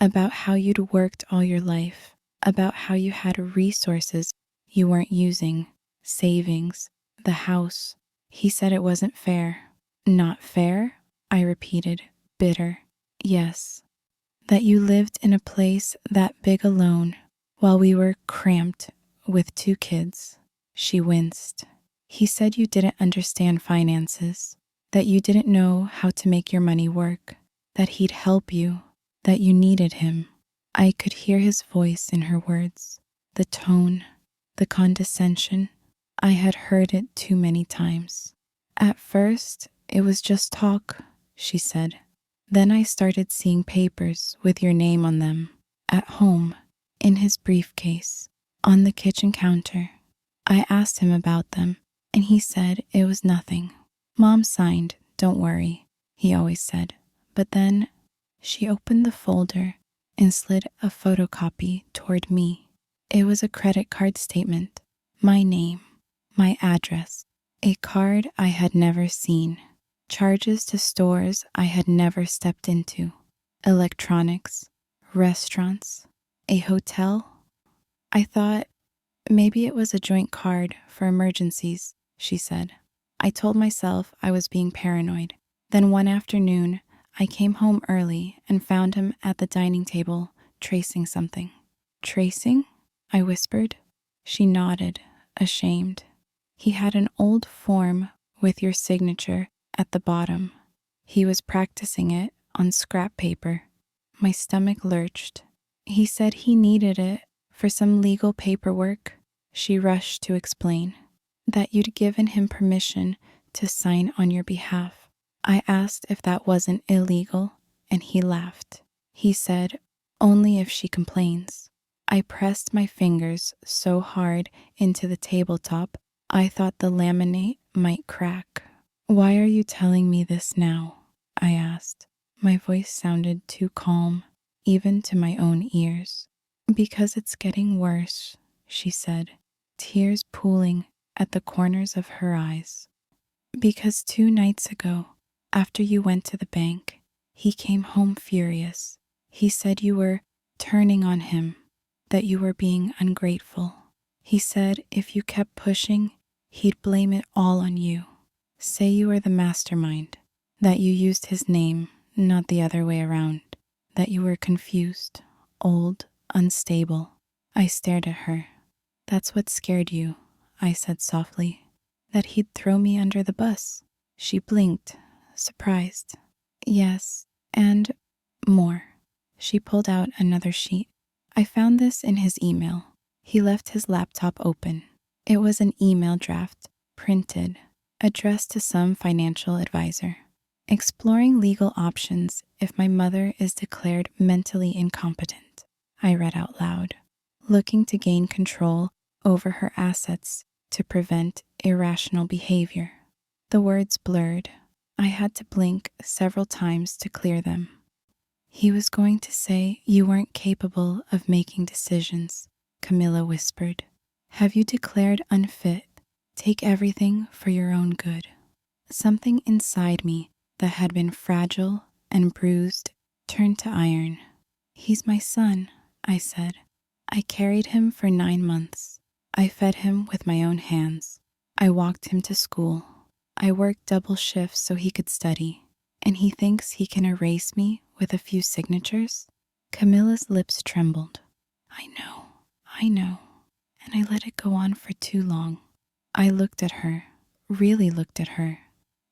about how you'd worked all your life, about how you had resources you weren't using, savings, the house. He said it wasn't fair." "Not fair?" I repeated, bitter. "Yes. That you lived in a place that big alone while we were cramped with two kids." She winced. "He said you didn't understand finances, that you didn't know how to make your money work, that he'd help you, that you needed him." I could hear his voice in her words, the tone, the condescension. I had heard it too many times. "At first, it was just talk," she said. "Then I started seeing papers with your name on them, at home, in his briefcase, on the kitchen counter. I asked him about them, and he said it was nothing. Mom signed, don't worry," he always said. But then she opened the folder and slid a photocopy toward me. It was a credit card statement, my name, my address, a card I had never seen, charges to stores I had never stepped into, electronics, restaurants, a hotel, I thought maybe it was a joint card for emergencies, she said. I told myself I was being paranoid. Then one afternoon, I came home early and found him at the dining table tracing something. Tracing? I whispered. She nodded, ashamed. He had an old form with your signature at the bottom. He was practicing it on scrap paper. My stomach lurched. He said he needed it for some legal paperwork. She rushed to explain that you'd given him permission to sign on your behalf. I asked if that wasn't illegal, and he laughed. He said, only if she complains. I pressed my fingers so hard into the tabletop, I thought the laminate might crack. Why are you telling me this now? I asked. My voice sounded too calm, even to my own ears. Because it's getting worse, she said, tears pooling at the corners of her eyes. Because 2 nights ago, after you went to the bank, he came home furious. He said you were turning on him, that you were being ungrateful. He said if you kept pushing, he'd blame it all on you. Say you were the mastermind, that you used his name, not the other way around, that you were confused, old, unstable. I stared at her. That's what scared you, I said softly, that he'd throw me under the bus. She blinked, surprised. Yes, and more. She pulled out another sheet. I found this in his email. He left his laptop open. It was an email draft, printed, addressed to some financial advisor. Exploring legal options if my mother is declared mentally incompetent, I read out loud, looking to gain control over her assets to prevent irrational behavior. The words blurred. I had to blink several times to clear them. He was going to say you weren't capable of making decisions, Camilla whispered. Have you declared unfit? Take everything for your own good. Something inside me that had been fragile and bruised turned to iron. He's my son, I said. I carried him for 9 months. I fed him with my own hands. I walked him to school. I worked double shifts so he could study. And he thinks he can erase me with a few signatures? Camilla's lips trembled. I know. And I let it go on for too long. I looked at her, really looked at her,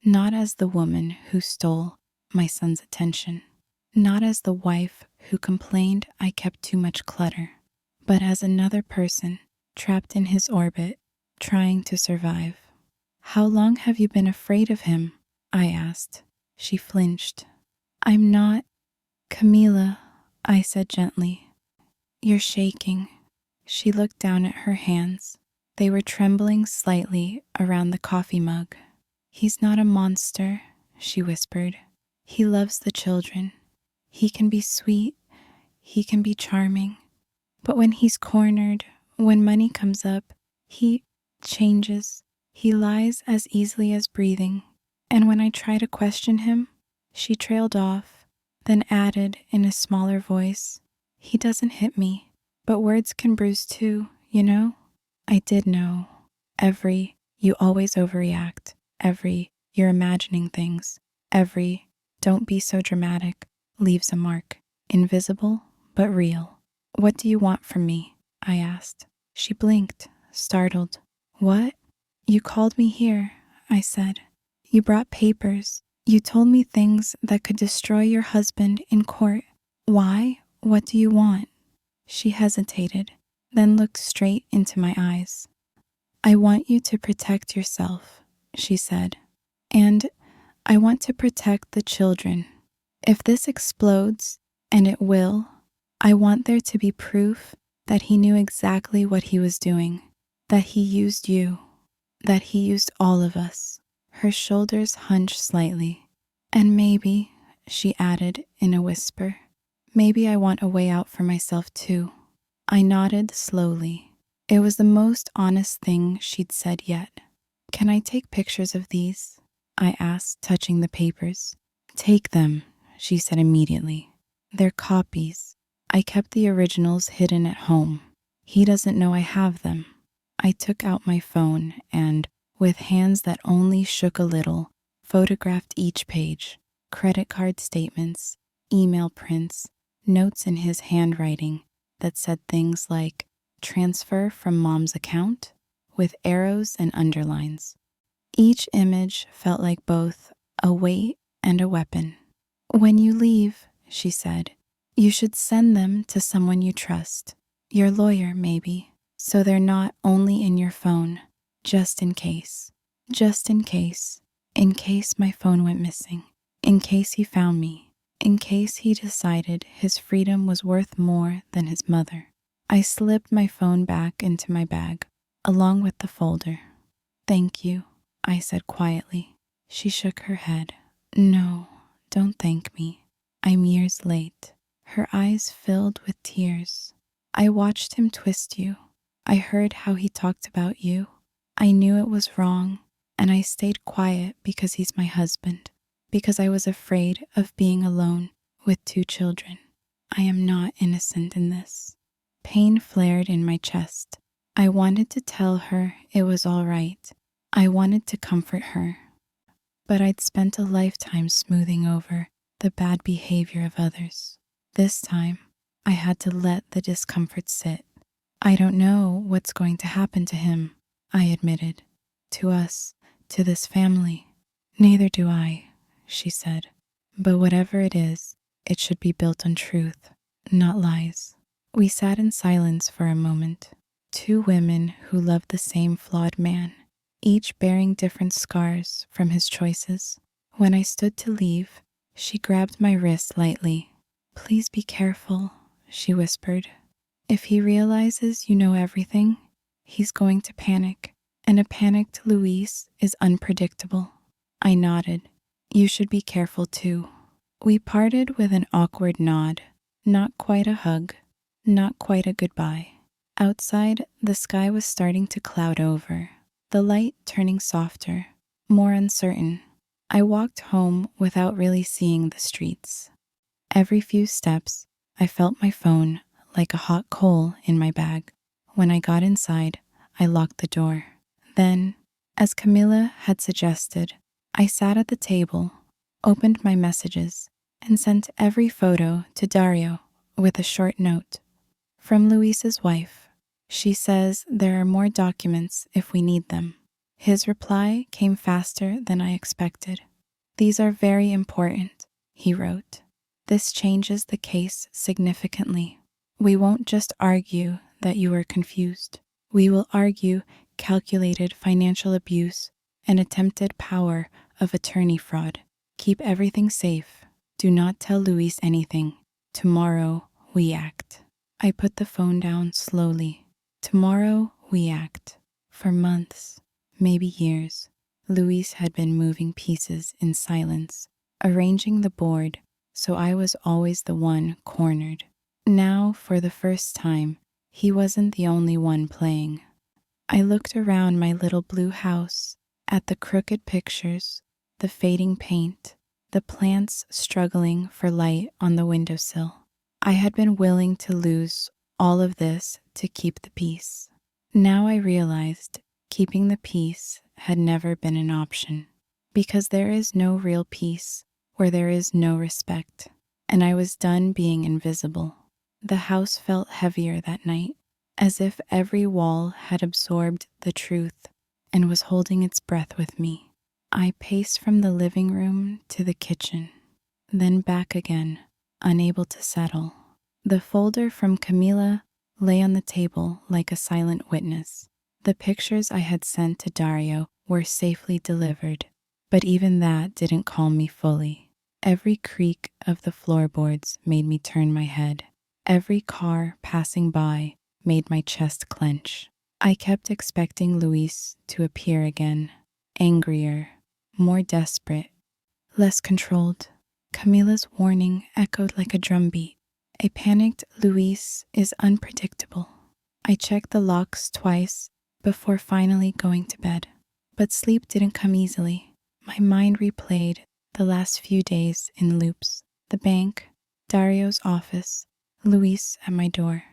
not as the woman who stole my son's attention, not as the wife who complained I kept too much clutter, but as another person trapped in his orbit, trying to survive. How long have you been afraid of him? I asked. She flinched. I'm not, Camila, I said gently. You're shaking. She looked down at her hands. They were trembling slightly around the coffee mug. He's not a monster, she whispered. He loves the children. He can be sweet. He can be charming. But when he's cornered, when money comes up, he changes. He lies as easily as breathing. And when I try to question him, she trailed off, then added in a smaller voice, he doesn't hit me, but words can bruise too, you know? I did know. Every, you always overreact. Every, you're imagining things. Every, don't be so dramatic, leaves a mark. Invisible, but real. What do you want from me? I asked. She blinked, startled. What? You called me here, I said. You brought papers. You told me things that could destroy your husband in court. Why? What do you want? She hesitated, then looked straight into my eyes. I want you to protect yourself, she said. And I want to protect the children. If this explodes, and it will, I want there to be proof that he knew exactly what he was doing, that he used you, that he used all of us. Her shoulders hunched slightly. And maybe, she added in a whisper, maybe I want a way out for myself too. I nodded slowly. It was the most honest thing she'd said yet. Can I take pictures of these? I asked, touching the papers. Take them, she said immediately. They're copies. I kept the originals hidden at home. He doesn't know I have them. I took out my phone and, with hands that only shook a little, photographed each page: credit card statements, email prints, notes in his handwriting that said things like transfer from mom's account with arrows and underlines. Each image felt like both a weight and a weapon. "When you leave," she said, "you should send them to someone you trust. Your lawyer, maybe, so they're not only in your phone, just in case. Just in case. In case my phone went missing. In case he found me. In case he decided his freedom was worth more than his mother." I slipped my phone back into my bag, along with the folder. "Thank you," I said quietly. She shook her head. "No, don't thank me. I'm years late." Her eyes filled with tears. "I watched him twist you. I heard how he talked about you. I knew it was wrong, and I stayed quiet because he's my husband, because I was afraid of being alone with 2 children. I am not innocent in this." Pain flared in my chest. I wanted to tell her it was all right. I wanted to comfort her. But I'd spent a lifetime smoothing over the bad behavior of others. This time, I had to let the discomfort sit. "I don't know what's going to happen to him," I admitted. "To us, to this family." "Neither do I," she said. "But whatever it is, it should be built on truth, not lies." We sat in silence for a moment. 2 women who loved the same flawed man, each bearing different scars from his choices. When I stood to leave, she grabbed my wrist lightly. "Please be careful," she whispered. "If he realizes you know everything, he's going to panic, and a panicked Luis is unpredictable." I nodded. "You should be careful too." We parted with an awkward nod, not quite a hug, not quite a goodbye. Outside, the sky was starting to cloud over, the light turning softer, more uncertain. I walked home without really seeing the streets. Every few steps, I felt my phone like a hot coal in my bag. When I got inside, I locked the door. Then, as Camila had suggested, I sat at the table, opened my messages, and sent every photo to Dario with a short note. "From Luis's wife. She says there are more documents if we need them." His reply came faster than I expected. "These are very important," he wrote. "This changes the case significantly. We won't just argue that you were confused. We will argue calculated financial abuse and attempted power of attorney fraud. Keep everything safe. Do not tell Luis anything. Tomorrow we act." I put the phone down slowly. Tomorrow we act. For months, maybe years, Luis had been moving pieces in silence, arranging the board so I was always the one cornered. Now, for the first time, he wasn't the only one playing. I looked around my little blue house, at the crooked pictures, the fading paint, the plants struggling for light on the windowsill. I had been willing to lose all of this to keep the peace. Now I realized keeping the peace had never been an option, because there is no real peace where there is no respect, and I was done being invisible. The house felt heavier that night, as if every wall had absorbed the truth and was holding its breath with me. I paced from the living room to the kitchen, then back again, unable to settle. The folder from Camila lay on the table like a silent witness. The pictures I had sent to Dario were safely delivered, but even that didn't calm me fully. Every creak of the floorboards made me turn my head. Every car passing by made my chest clench. I kept expecting Luis to appear again, angrier, more desperate, less controlled. Camila's warning echoed like a drumbeat. A panicked Luis is unpredictable. I checked the locks twice before finally going to bed, but sleep didn't come easily. My mind replayed the last few days in loops. The bank, Dario's office, Luis at my door.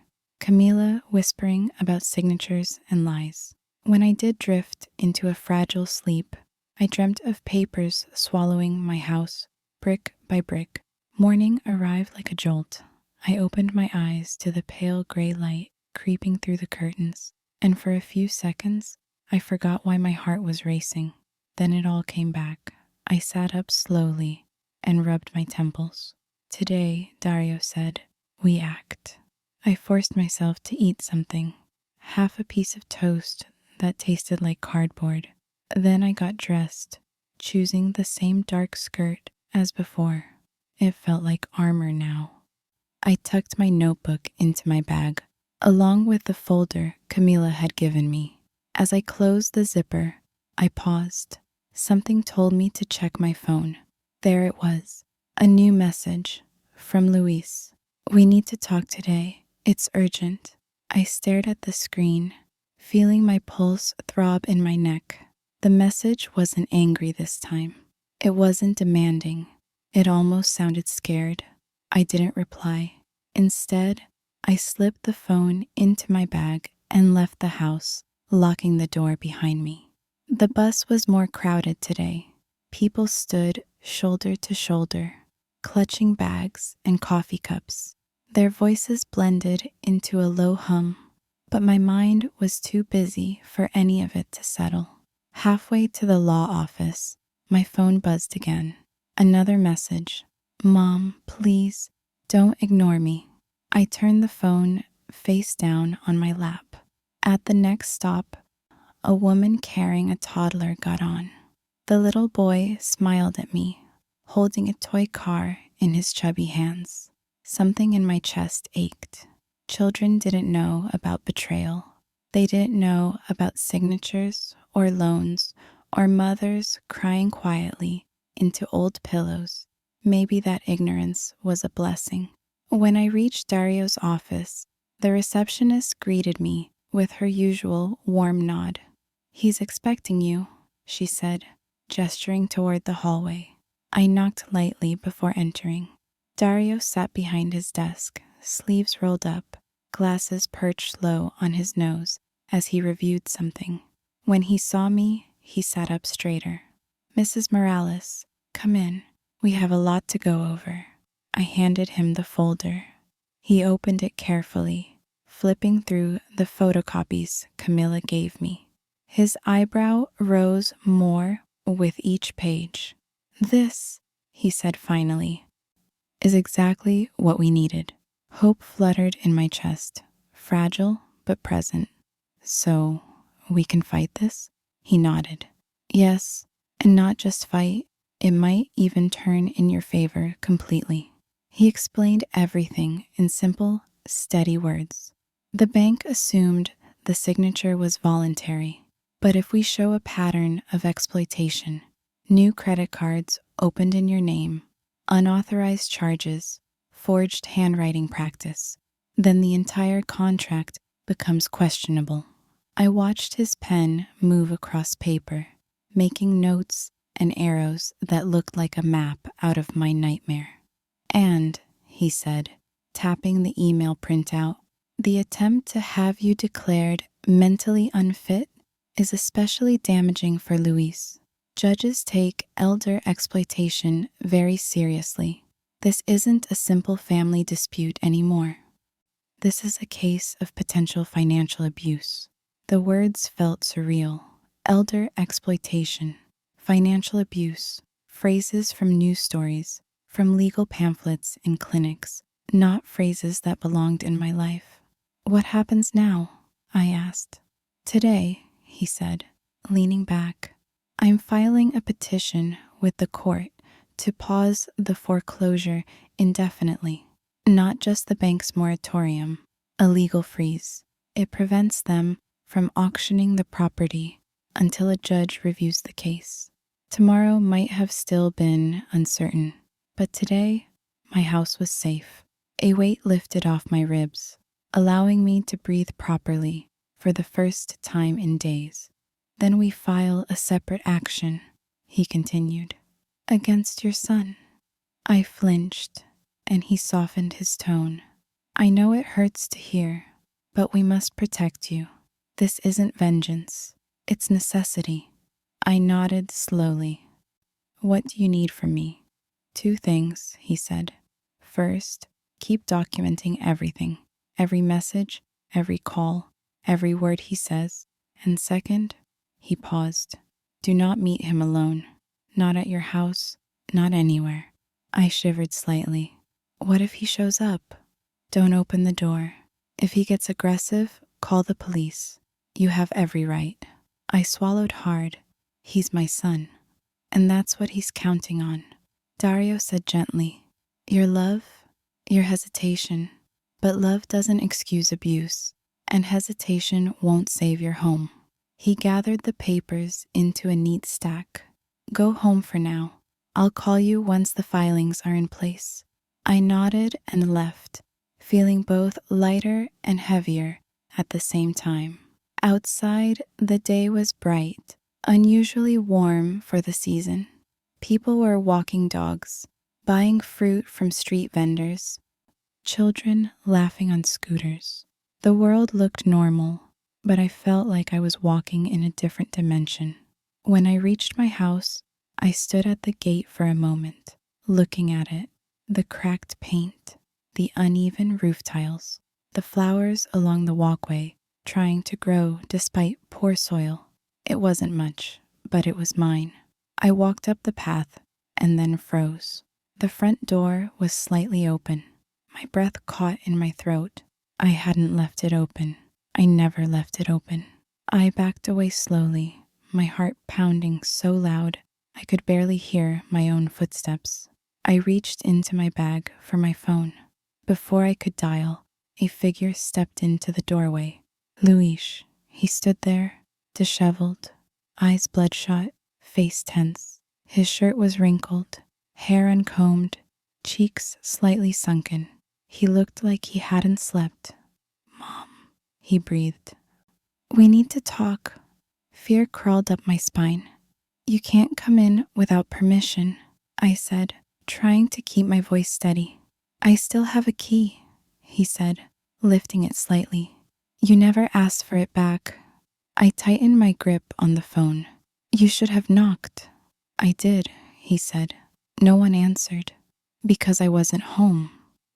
Camila whispering about signatures and lies. When I did drift into a fragile sleep, I dreamt of papers swallowing my house, brick by brick. Morning arrived like a jolt. I opened my eyes to the pale gray light creeping through the curtains, and for a few seconds, I forgot why my heart was racing. Then it all came back. I sat up slowly and rubbed my temples. Today, Dario said, we act. I forced myself to eat something, half a piece of toast that tasted like cardboard. Then I got dressed, choosing the same dark skirt as before. It felt like armor now. I tucked my notebook into my bag, along with the folder Camila had given me. As I closed the zipper, I paused. Something told me to check my phone. There it was, a new message from Luis. We need to talk today. It's urgent. I stared at the screen, feeling my pulse throb in my neck. The message wasn't angry this time. It wasn't demanding. It almost sounded scared. I didn't reply. Instead, I slipped the phone into my bag and left the house, locking the door behind me. The bus was more crowded today. People stood shoulder to shoulder, clutching bags and coffee cups. Their voices blended into a low hum, but my mind was too busy for any of it to settle. Halfway to the law office, my phone buzzed again. Another message. Mom, please, don't ignore me. I turned the phone face down on my lap. At the next stop, a woman carrying a toddler got on. The little boy smiled at me, holding a toy car in his chubby hands. Something in my chest ached. Children didn't know about betrayal. They didn't know about signatures or loans or mothers crying quietly into old pillows. Maybe that ignorance was a blessing. When I reached Dario's office, the receptionist greeted me with her usual warm nod. He's expecting you, she said, gesturing toward the hallway. I knocked lightly before entering. Dario sat behind his desk, sleeves rolled up, glasses perched low on his nose as he reviewed something. When he saw me, he sat up straighter. Mrs. Morales, come in. We have a lot to go over. I handed him the folder. He opened it carefully, flipping through the photocopies Camilla gave me. His eyebrow rose more with each page. This, he said finally, is exactly what we needed. Hope fluttered in my chest, fragile but present. So, we can fight this? He nodded. Yes, and not just fight, it might even turn in your favor completely. He explained everything in simple, steady words. The bank assumed the signature was voluntary, but if we show a pattern of exploitation, new credit cards opened in your name, unauthorized charges, forged handwriting practice, then the entire contract becomes questionable. I watched his pen move across paper, making notes and arrows that looked like a map out of my nightmare. And, he said, tapping the email printout, the attempt to have you declared mentally unfit is especially damaging for Luis. Judges take elder exploitation very seriously. This isn't a simple family dispute anymore. This is a case of potential financial abuse. The words felt surreal. Elder exploitation, financial abuse, phrases from news stories, from legal pamphlets and clinics, not phrases that belonged in my life. What happens now? I asked. Today, he said, leaning back, I'm filing a petition with the court to pause the foreclosure indefinitely. Not just the bank's moratorium, a legal freeze. It prevents them from auctioning the property until a judge reviews the case. Tomorrow might have still been uncertain, but today, my house was safe. A weight lifted off my ribs, allowing me to breathe properly for the first time in days. Then we file a separate action, he continued, against your son. I flinched, and he softened his tone. I know it hurts to hear, But we must protect you. This isn't vengeance. It's necessity. I nodded slowly. What do you need from me? 2 things, he said. First, keep documenting everything. Every message, every call, every word he says. And second, he paused. Do not meet him alone. Not at your house, not anywhere. I shivered slightly. What if he shows up? Don't open the door. If he gets aggressive, call the police. You have every right. I swallowed hard. He's my son. And that's what he's counting on. Dario said gently, your love, your hesitation. But love doesn't excuse abuse, and hesitation won't save your home. He gathered the papers into a neat stack. Go home for now. I'll call you once the filings are in place. I nodded and left, feeling both lighter and heavier at the same time. Outside, the day was bright, unusually warm for the season. People were walking dogs, buying fruit from street vendors, children laughing on scooters. The world looked normal, but I felt like I was walking in a different dimension. When I reached my house, I stood at the gate for a moment, looking at it, the cracked paint, the uneven roof tiles, the flowers along the walkway trying to grow despite poor soil. It wasn't much, but it was mine. I walked up the path and then froze. The front door was slightly open. My breath caught in my throat. I hadn't left it open. I never left it open. I backed away slowly, my heart pounding so loud I could barely hear my own footsteps. I reached into my bag for my phone. Before I could dial, a figure stepped into the doorway. Luis. He stood there, disheveled, eyes bloodshot, face tense. His shirt was wrinkled, hair uncombed, cheeks slightly sunken. He looked like he hadn't slept. Mom, he breathed. We need to talk. Fear crawled up my spine. You can't come in without permission, I said, trying to keep my voice steady. I still have a key, he said, lifting it slightly. You never asked for it back. I tightened my grip on the phone. You should have knocked. I did, he said. No one answered. Because I wasn't home.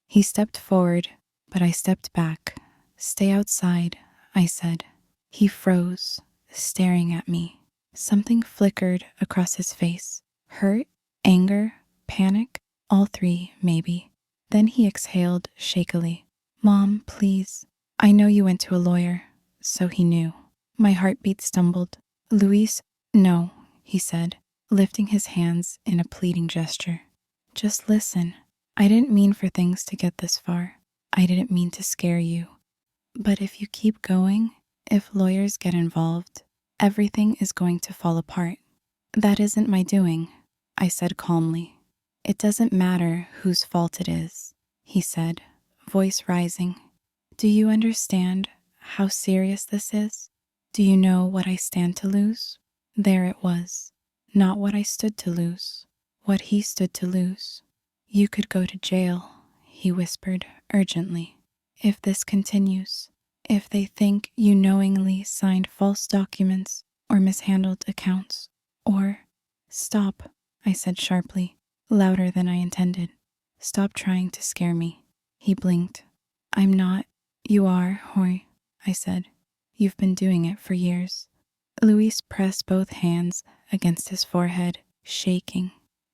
He stepped forward, but I stepped back. Stay outside, I said. He froze, staring at me. Something flickered across his face. Hurt, anger, panic, all 3, maybe. Then he exhaled shakily. Mom, please. I know you went to a lawyer, so he knew. My heartbeat stumbled. Luis, no, he said, lifting his hands in a pleading gesture. Just listen. I didn't mean for things to get this far. I didn't mean to scare you. But if you keep going, if lawyers get involved, everything is going to fall apart. That isn't my doing, I said calmly. It doesn't matter whose fault it is, he said, voice rising. Do you understand how serious this is? Do you know what I stand to lose? There it was. Not what I stood to lose. What he stood to lose. You could go to jail, he whispered urgently. If this continues. If they think you knowingly signed false documents or mishandled accounts. Or, stop, I said sharply, louder than I intended. Stop trying to scare me. He blinked. I'm not. You are, Hoy, I said. You've been doing it for years. Luis pressed both hands against his forehead, shaking.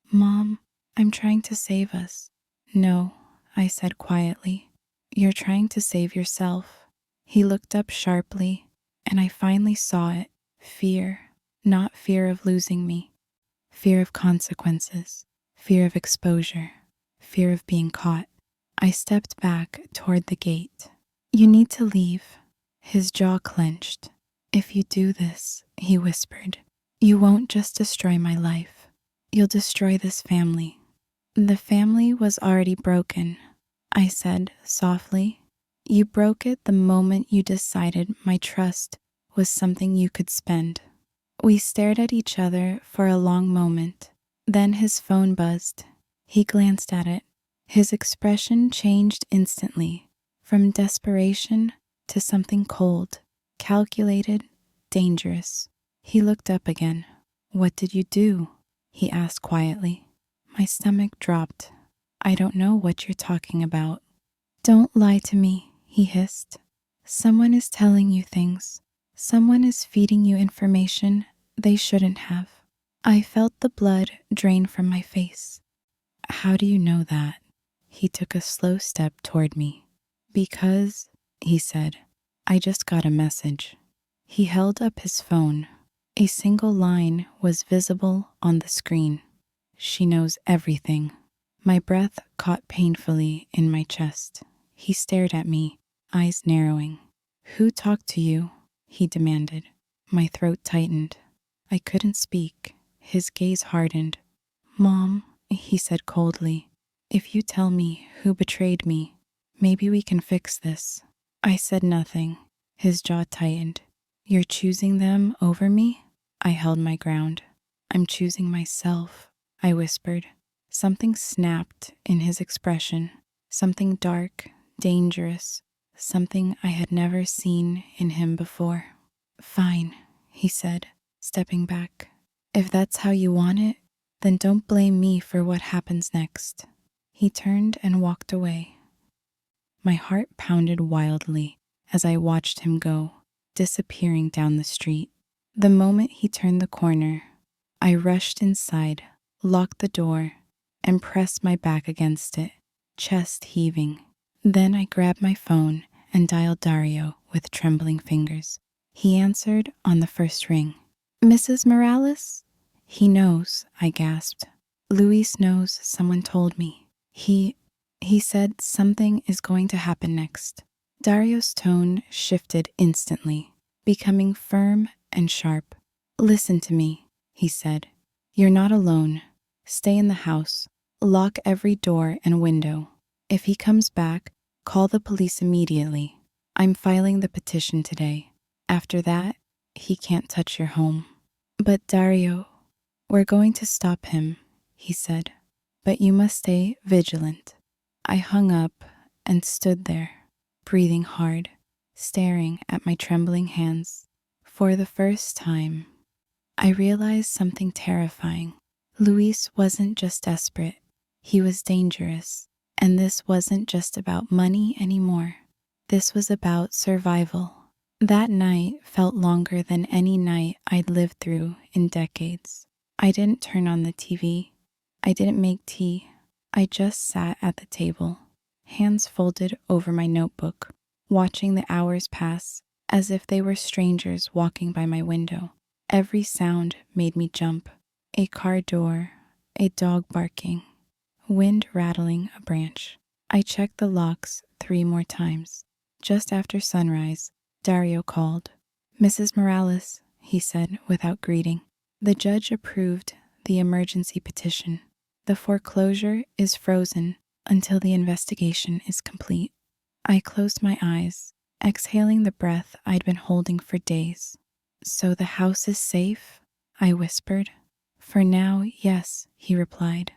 Mom, I'm trying to save us. No, I said quietly. You're trying to save yourself. He looked up sharply, and I finally saw it. Fear. Not fear of losing me. Fear of consequences. Fear of exposure. Fear of being caught. I stepped back toward the gate. You need to leave. His jaw clenched. If you do this, he whispered, you won't just destroy my life. You'll destroy this family. The family was already broken, I said softly. You broke it the moment you decided my trust was something you could spend. We stared at each other for a long moment. Then his phone buzzed. He glanced at it. His expression changed instantly, from desperation to something cold, calculated, dangerous. He looked up again. "What did you do?" he asked quietly. My stomach dropped. "I don't know what you're talking about." "Don't lie to me," he hissed. "Someone is telling you things. Someone is feeding you information they shouldn't have." I felt the blood drain from my face. "How do you know that?" He took a slow step toward me. "Because," he said, "I just got a message." He held up his phone. A single line was visible on the screen. "She knows everything." My breath caught painfully in my chest. He stared at me, eyes narrowing. "Who talked to you?" he demanded. My throat tightened. I couldn't speak. His gaze hardened. "Mom," he said coldly, "if you tell me who betrayed me, maybe we can fix this." I said nothing. His jaw tightened. "You're choosing them over me?" I held my ground. "I'm choosing myself," I whispered. Something snapped in his expression. Something dark, dangerous. Something I had never seen in him before. "Fine," he said, stepping back. "If that's how you want it, then don't blame me for what happens next." He turned and walked away. My heart pounded wildly as I watched him go, disappearing down the street. The moment he turned the corner, I rushed inside, locked the door, and pressed my back against it, chest heaving. Then I grabbed my phone and dialed Dario with trembling fingers. He answered on the first ring. "Mrs. Morales?" "He knows," I gasped. "Luis knows, someone told me. He said something is going to happen next." Dario's tone shifted instantly, becoming firm and sharp. "Listen to me," he said. "You're not alone. Stay in the house. Lock every door and window. If he comes back, call the police immediately. I'm filing the petition today. After that, he can't touch your home." "But Dario, we're going to stop him," he said. "But you must stay vigilant." I hung up and stood there, breathing hard, staring at my trembling hands. For the first time, I realized something terrifying. Luis wasn't just desperate. He was dangerous. And this wasn't just about money anymore. This was about survival. That night felt longer than any night I'd lived through in decades. I didn't turn on the TV. I didn't make tea. I just sat at the table, hands folded over my notebook, watching the hours pass as if they were strangers walking by my window. Every sound made me jump. A car door, a dog barking, wind rattling a branch. I checked the locks 3 more times. Just after sunrise, Dario called. "Mrs. Morales," he said without greeting. "The judge approved the emergency petition. The foreclosure is frozen until the investigation is complete." I closed my eyes, exhaling the breath I'd been holding for days. "So the house is safe?" I whispered. "For now, yes," he replied.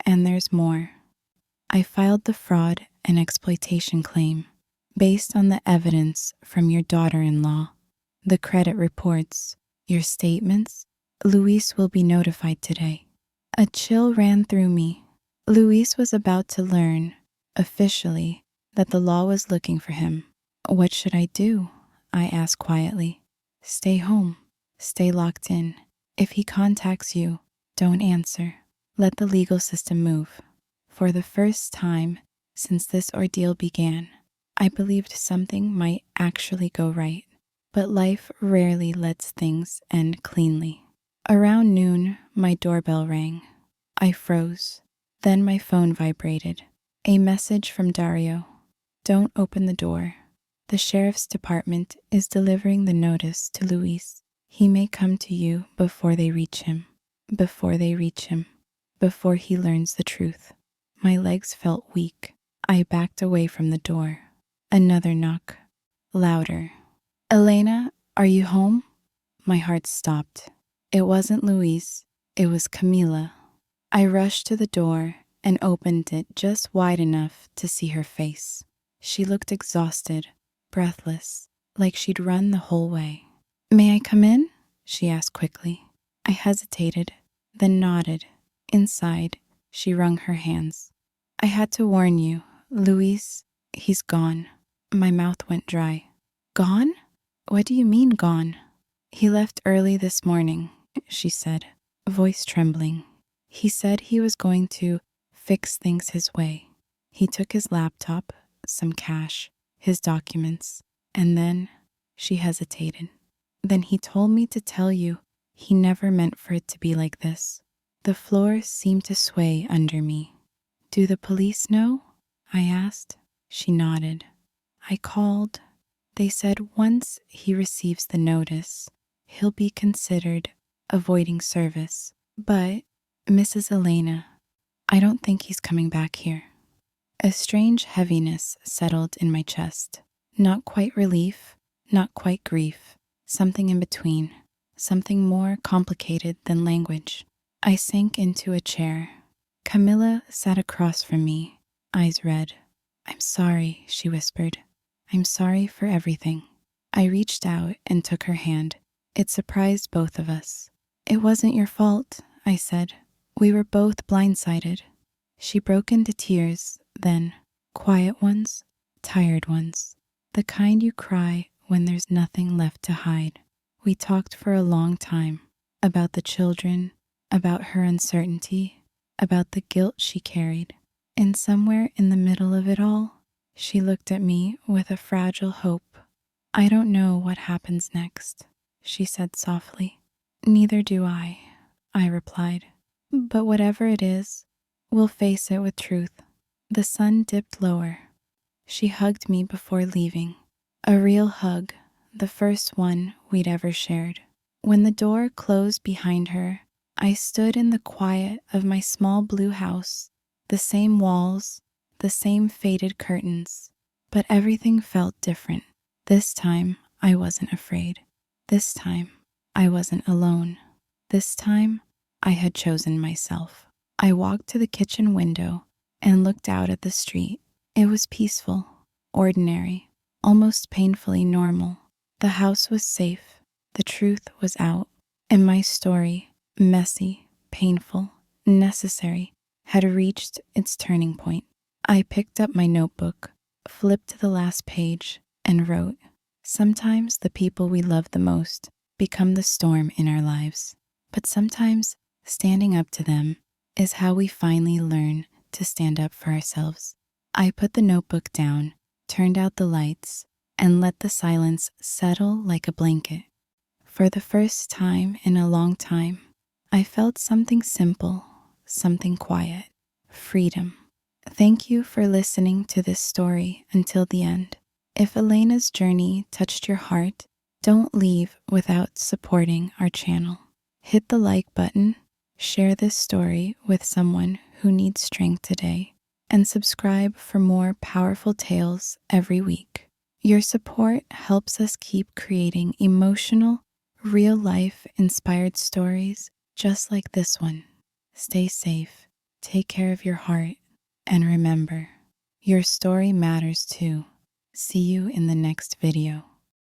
"And there's more." I filed the fraud and exploitation claim based on the evidence from your daughter-in-law, the credit reports, your statements. Luis will be notified today. A chill ran through me. Luis was about to learn, officially, that the law was looking for him. "What should I do?" I asked quietly. "Stay home. Stay locked in. If he contacts you, don't answer. Let the legal system move." For the first time since this ordeal began, I believed something might actually go right. But life rarely lets things end cleanly. Around noon, my doorbell rang. I froze. Then my phone vibrated. A message from Dario. "Don't open the door. The sheriff's department is delivering the notice to Luis. He may come to you before they reach him. Before they reach him. Before he learns the truth." My legs felt weak. I backed away from the door. Another knock. Louder. "Elena, are you home?" My heart stopped. It wasn't Luis. It was Camila. I rushed to the door and opened it just wide enough to see her face. She looked exhausted, breathless, like she'd run the whole way. "May I come in?" she asked quickly. I hesitated, then nodded. Inside, she wrung her hands. "I had to warn you, Luis, he's gone." My mouth went dry. "Gone? What do you mean, gone?" "He left early this morning," she said, voice trembling. "He said he was going to fix things his way. He took his laptop, some cash, his documents, and then," she hesitated. "Then he told me to tell you he never meant for it to be like this." The floor seemed to sway under me. "Do the police know?" I asked. She nodded. "I called. They said once he receives the notice, he'll be considered avoiding service. But, Mrs. Elena, I don't think he's coming back here." A strange heaviness settled in my chest. Not quite relief, not quite grief. Something in between. Something more complicated than language. I sank into a chair. Camilla sat across from me, eyes red. "I'm sorry," she whispered. "I'm sorry for everything." I reached out and took her hand. It surprised both of us. "It wasn't your fault," I said. "We were both blindsided." She broke into tears, then, quiet ones, tired ones, the kind you cry when there's nothing left to hide. We talked for a long time about the children, about her uncertainty, about the guilt she carried. And somewhere in the middle of it all, she looked at me with a fragile hope. "I don't know what happens next," she said softly. "Neither do I replied. "But whatever it is, we'll face it with truth." The sun dipped lower. She hugged me before leaving. A real hug, the first one we'd ever shared. When the door closed behind her, I stood in the quiet of my small blue house, the same walls, the same faded curtains, but everything felt different. This time, I wasn't afraid. This time, I wasn't alone. This time, I had chosen myself. I walked to the kitchen window and looked out at the street. It was peaceful, ordinary, almost painfully normal. The house was safe. The truth was out. And my story, messy, painful, necessary, had reached its turning point. I picked up my notebook, flipped to the last page, and wrote, "Sometimes the people we love the most become the storm in our lives. But sometimes standing up to them is how we finally learn to stand up for ourselves." I put the notebook down, turned out the lights, and let the silence settle like a blanket. For the first time in a long time, I felt something simple, something quiet, freedom. Thank you for listening to this story until the end. If Elena's journey touched your heart, don't leave without supporting our channel. Hit the like button, share this story with someone who needs strength today, and subscribe for more powerful tales every week. Your support helps us keep creating emotional, real-life inspired stories just like this one. Stay safe, take care of your heart, and remember, your story matters too. See you in the next video.